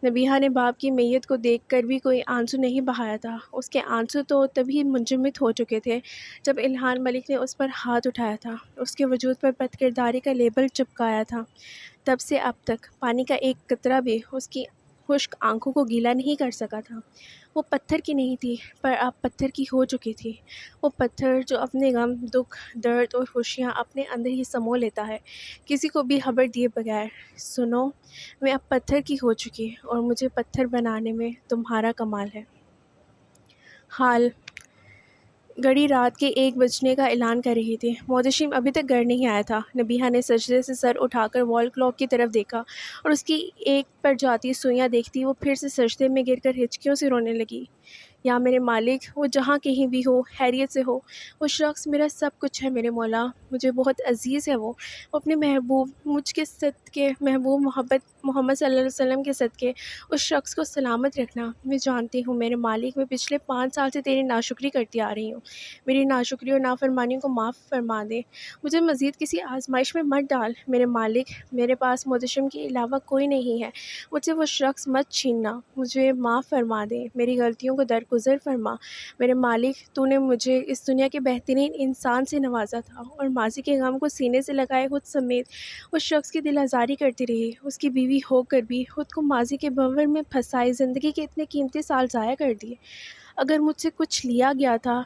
نبیہہ نے باپ کی میت کو دیکھ کر بھی کوئی آنسو نہیں بہایا تھا۔ اس کے آنسو تو تبھی منجمد ہو چکے تھے جب الہان ملک نے اس پر ہاتھ اٹھایا تھا، اس کے وجود پر بد کرداری کا لیبل چپکایا تھا۔ تب سے اب تک پانی کا ایک قطرہ بھی اس کی خشک آنکھوں کو گیلا نہیں کر سکا تھا۔ وہ پتھر کی نہیں تھی پر اب پتھر کی ہو چکی تھی۔ وہ پتھر جو اپنے غم، دکھ، درد اور خوشیاں اپنے اندر ہی سمو لیتا ہے کسی کو بھی خبر دیے بغیر۔ سنو، میں اب پتھر کی ہو چکی اور مجھے پتھر بنانے میں تمہارا کمال ہے۔ حال گھڑی رات کے 1 بجنے کا اعلان کر رہی تھی۔ محتشم ابھی تک گھر نہیں آیا تھا۔ نبیہہ نے سجدے سے سر اٹھا کر وال کلاک کی طرف دیکھا اور اس کی ایک پر جاتی سوئیاں دیکھتی وہ پھر سے سجدے میں گر کر ہچکیوں سے رونے لگی۔ یا میرے مالک، وہ جہاں کہیں بھی ہو، خیریت سے ہو۔ وہ شخص میرا سب کچھ ہے میرے مولا، مجھے بہت عزیز ہے وہ اپنے محبوب، مجھ کے صدقے، محبوب محمد صلی اللہ علیہ وسلم کے صدقے اس شخص کو سلامت رکھنا۔ میں جانتی ہوں میرے مالک، میں پچھلے 5 سال سے تیری ناشکری کرتی آ رہی ہوں۔ میری ناشکری اور نافرمانیوں کو معاف فرما دے، مجھے مزید کسی آزمائش میں مت ڈال میرے مالک۔ میرے پاس محتشم کے علاوہ کوئی نہیں ہے، مجھ سے وہ شخص مت چھیننا، مجھے معاف فرما دے، میری غلطیوں کو درگزر فرما میرے مالک۔ تو نے مجھے اس دنیا کے بہترین انسان سے نوازا تھا اور ماضی کے غم کو سینے سے لگائے خود سمیت اس شخص کی دل آزاری کرتی رہی، اس کی بیوی ہو کر بھی خود کو ماضی کے بھنور میں پھنسائے، زندگی کے اتنے قیمتی سال ضائع کر دیے۔ اگر مجھ سے کچھ لیا گیا تھا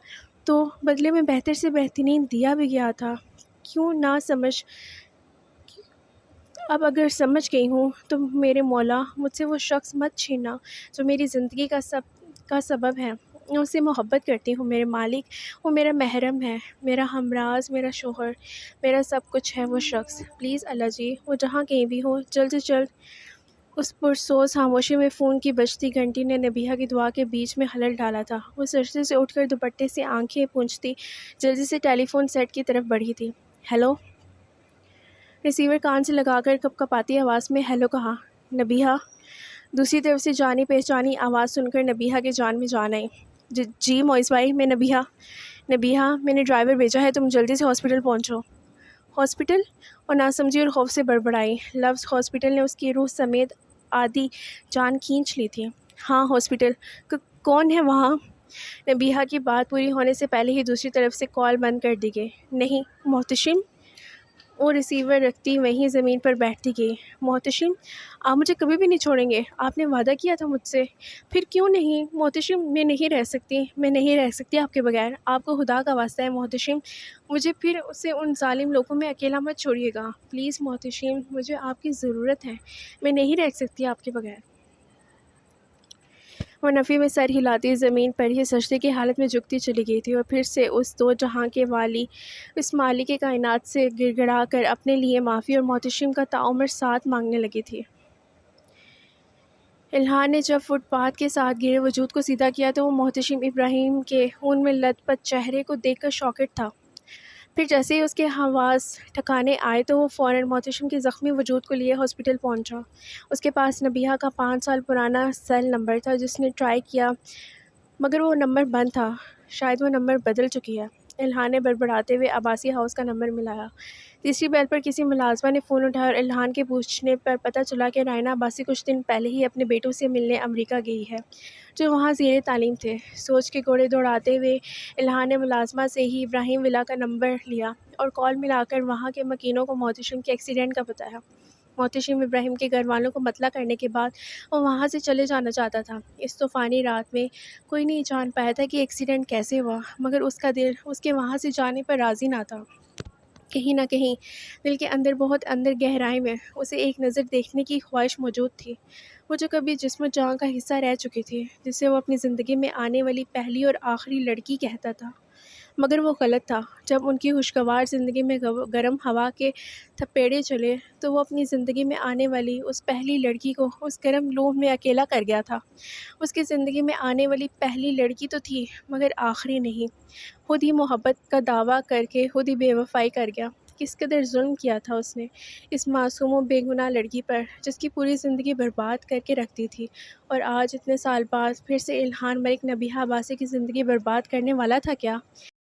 تو بدلے میں بہتر سے بہترین دیا بھی گیا تھا، کیوں نہ سمجھ۔ اب اگر سمجھ گئی ہوں تو میرے مولا مجھ سے وہ شخص مت چھیننا جو میری زندگی کا سبب ہے۔ میں اس سے محبت کرتی ہوں میرے مالک، وہ میرا محرم ہے، میرا ہمراز، میرا شوہر، میرا سب کچھ ہے وہ شخص۔ پلیز اللہ جی، وہ جہاں کہیں بھی ہو، جلد سے جلد۔ اس پرسوز خاموشی میں فون کی بجتی گھنٹی نے نبیہہ کی دعا کے بیچ میں خلل ڈالا تھا۔ وہ سجدے سے اٹھ کر دوپٹے سے آنکھیں پونچھتی جلدی سے ٹیلی فون سیٹ کی طرف بڑھی تھی۔ ہیلو، ریسیور کان سے لگا کر کپکپاتی آواز میں ہیلو کہا۔ نبیہہ، دوسری طرف سے جانی پہچانی آواز سن کر نبیہہ کے جان میں جان آئی۔ جی معیز بھائی، میں نبیہہ، میں نے ڈرائیور بھیجا ہے، تم جلدی سے ہاسپٹل پہنچو۔ ہاسپٹل؟ اور ناسمجھی اور خوف سے بڑبڑائی۔ لفظ ہاسپٹل نے اس کی روح سمیت آدھی جان کھینچ لی تھی۔ ہاں ہاسپٹل، کون ہے وہاں؟ نبیہہ کی بات پوری ہونے سے پہلے ہی دوسری طرف سے کال بند کر دی گئی۔ نہیں، محتشم؟ وہ ریسیور رکھتی وہیں زمین پر بیٹھتی گئی۔ محتشم، آپ مجھے کبھی بھی نہیں چھوڑیں گے، آپ نے وعدہ کیا تھا مجھ سے۔ پھر کیوں نہیں محتشم، میں نہیں رہ سکتی آپ کے بغیر، آپ کو خدا کا واسطہ ہے محتشم، مجھے پھر سے ان ظالم لوگوں میں اکیلا مت چھوڑیے گا، پلیز محتشم، مجھے آپ کی ضرورت ہے، میں نہیں رہ سکتی آپ کے بغیر۔ وہ نفی میں سر ہلاتی زمین پر ہی سجدے کی حالت میں جھکتی چلی گئی تھی اور پھر سے اس دو جہاں کے والی، اس مالک کائنات سے گڑ گڑا کر اپنے لیے معافی اور محتشم کا تعمر ساتھ مانگنے لگی تھی۔ الہان نے جب فٹ پاتھ کے ساتھ گرے وجود کو سیدھا کیا تو وہ محتشم ابراہیم کے خون میں لت پت چہرے کو دیکھ کر شاکڈ تھا۔ پھر جیسے ہی اس کے حواس ٹھکانے آئے تو وہ فوراً محتشم کے زخمی وجود کو لیے ہاسپٹل پہنچا۔ اس کے پاس نبیہہ کا 5 سال پرانا سیل نمبر تھا جس نے ٹرائی کیا مگر وہ نمبر بند تھا، شاید وہ نمبر بدل چکی ہے۔ الہان نے بڑبڑاتے ہوئے عباسی ہاؤس کا نمبر ملایا۔ تیسری بیل پر کسی ملازمہ نے فون اٹھایا اور الہان کے پوچھنے پر پتہ چلا کہ رائنا عباسی کچھ دن پہلے ہی اپنے بیٹوں سے ملنے امریکہ گئی ہے، جو وہاں زیر تعلیم تھے۔ سوچ کے گھوڑے دوڑاتے ہوئے الہان نے ملازمہ سے ہی ابراہیم ولا کا نمبر لیا اور کال ملا کر وہاں کے مکینوں کو محتشم کے ایکسیڈنٹ کا بتایا۔ محتشم ابراہیم کے گھر والوں کو مطلع کرنے کے بعد وہ وہاں سے چلے جانا چاہتا تھا۔ اس طوفانی رات میں کوئی نہیں جان پایا تھا کہ ایکسیڈنٹ کیسے ہوا، مگر اس کا دل اس کے وہاں سے جانے پر راضی نہ تھا۔ کہیں نہ کہیں دل کے اندر، بہت اندر گہرائی میں اسے ایک نظر دیکھنے کی خواہش موجود تھی، وہ جو کبھی جسم و جاں کا حصہ رہ چکی تھی، جسے وہ اپنی زندگی میں آنے والی پہلی اور آخری لڑکی کہتا تھا۔ مگر وہ غلط تھا۔ جب ان کی خوشگوار زندگی میں گرم ہوا کے تھپیڑے چلے تو وہ اپنی زندگی میں آنے والی اس پہلی لڑکی کو اس گرم لوح میں اکیلا کر گیا تھا۔ اس کی زندگی میں آنے والی پہلی لڑکی تو تھی، مگر آخری نہیں۔ خود ہی محبت کا دعویٰ کر کے خود ہی بے وفائی کر گیا۔ کس قدر ظلم کیا تھا اس نے اس معصوم و بے گناہ لڑکی پر، جس کی پوری زندگی برباد کر کے رکھ دی تھی، اور آج اتنے سال بعد پھر سے الہان ملک نبیہہ عباسی کی زندگی برباد کرنے والا تھا کیا؟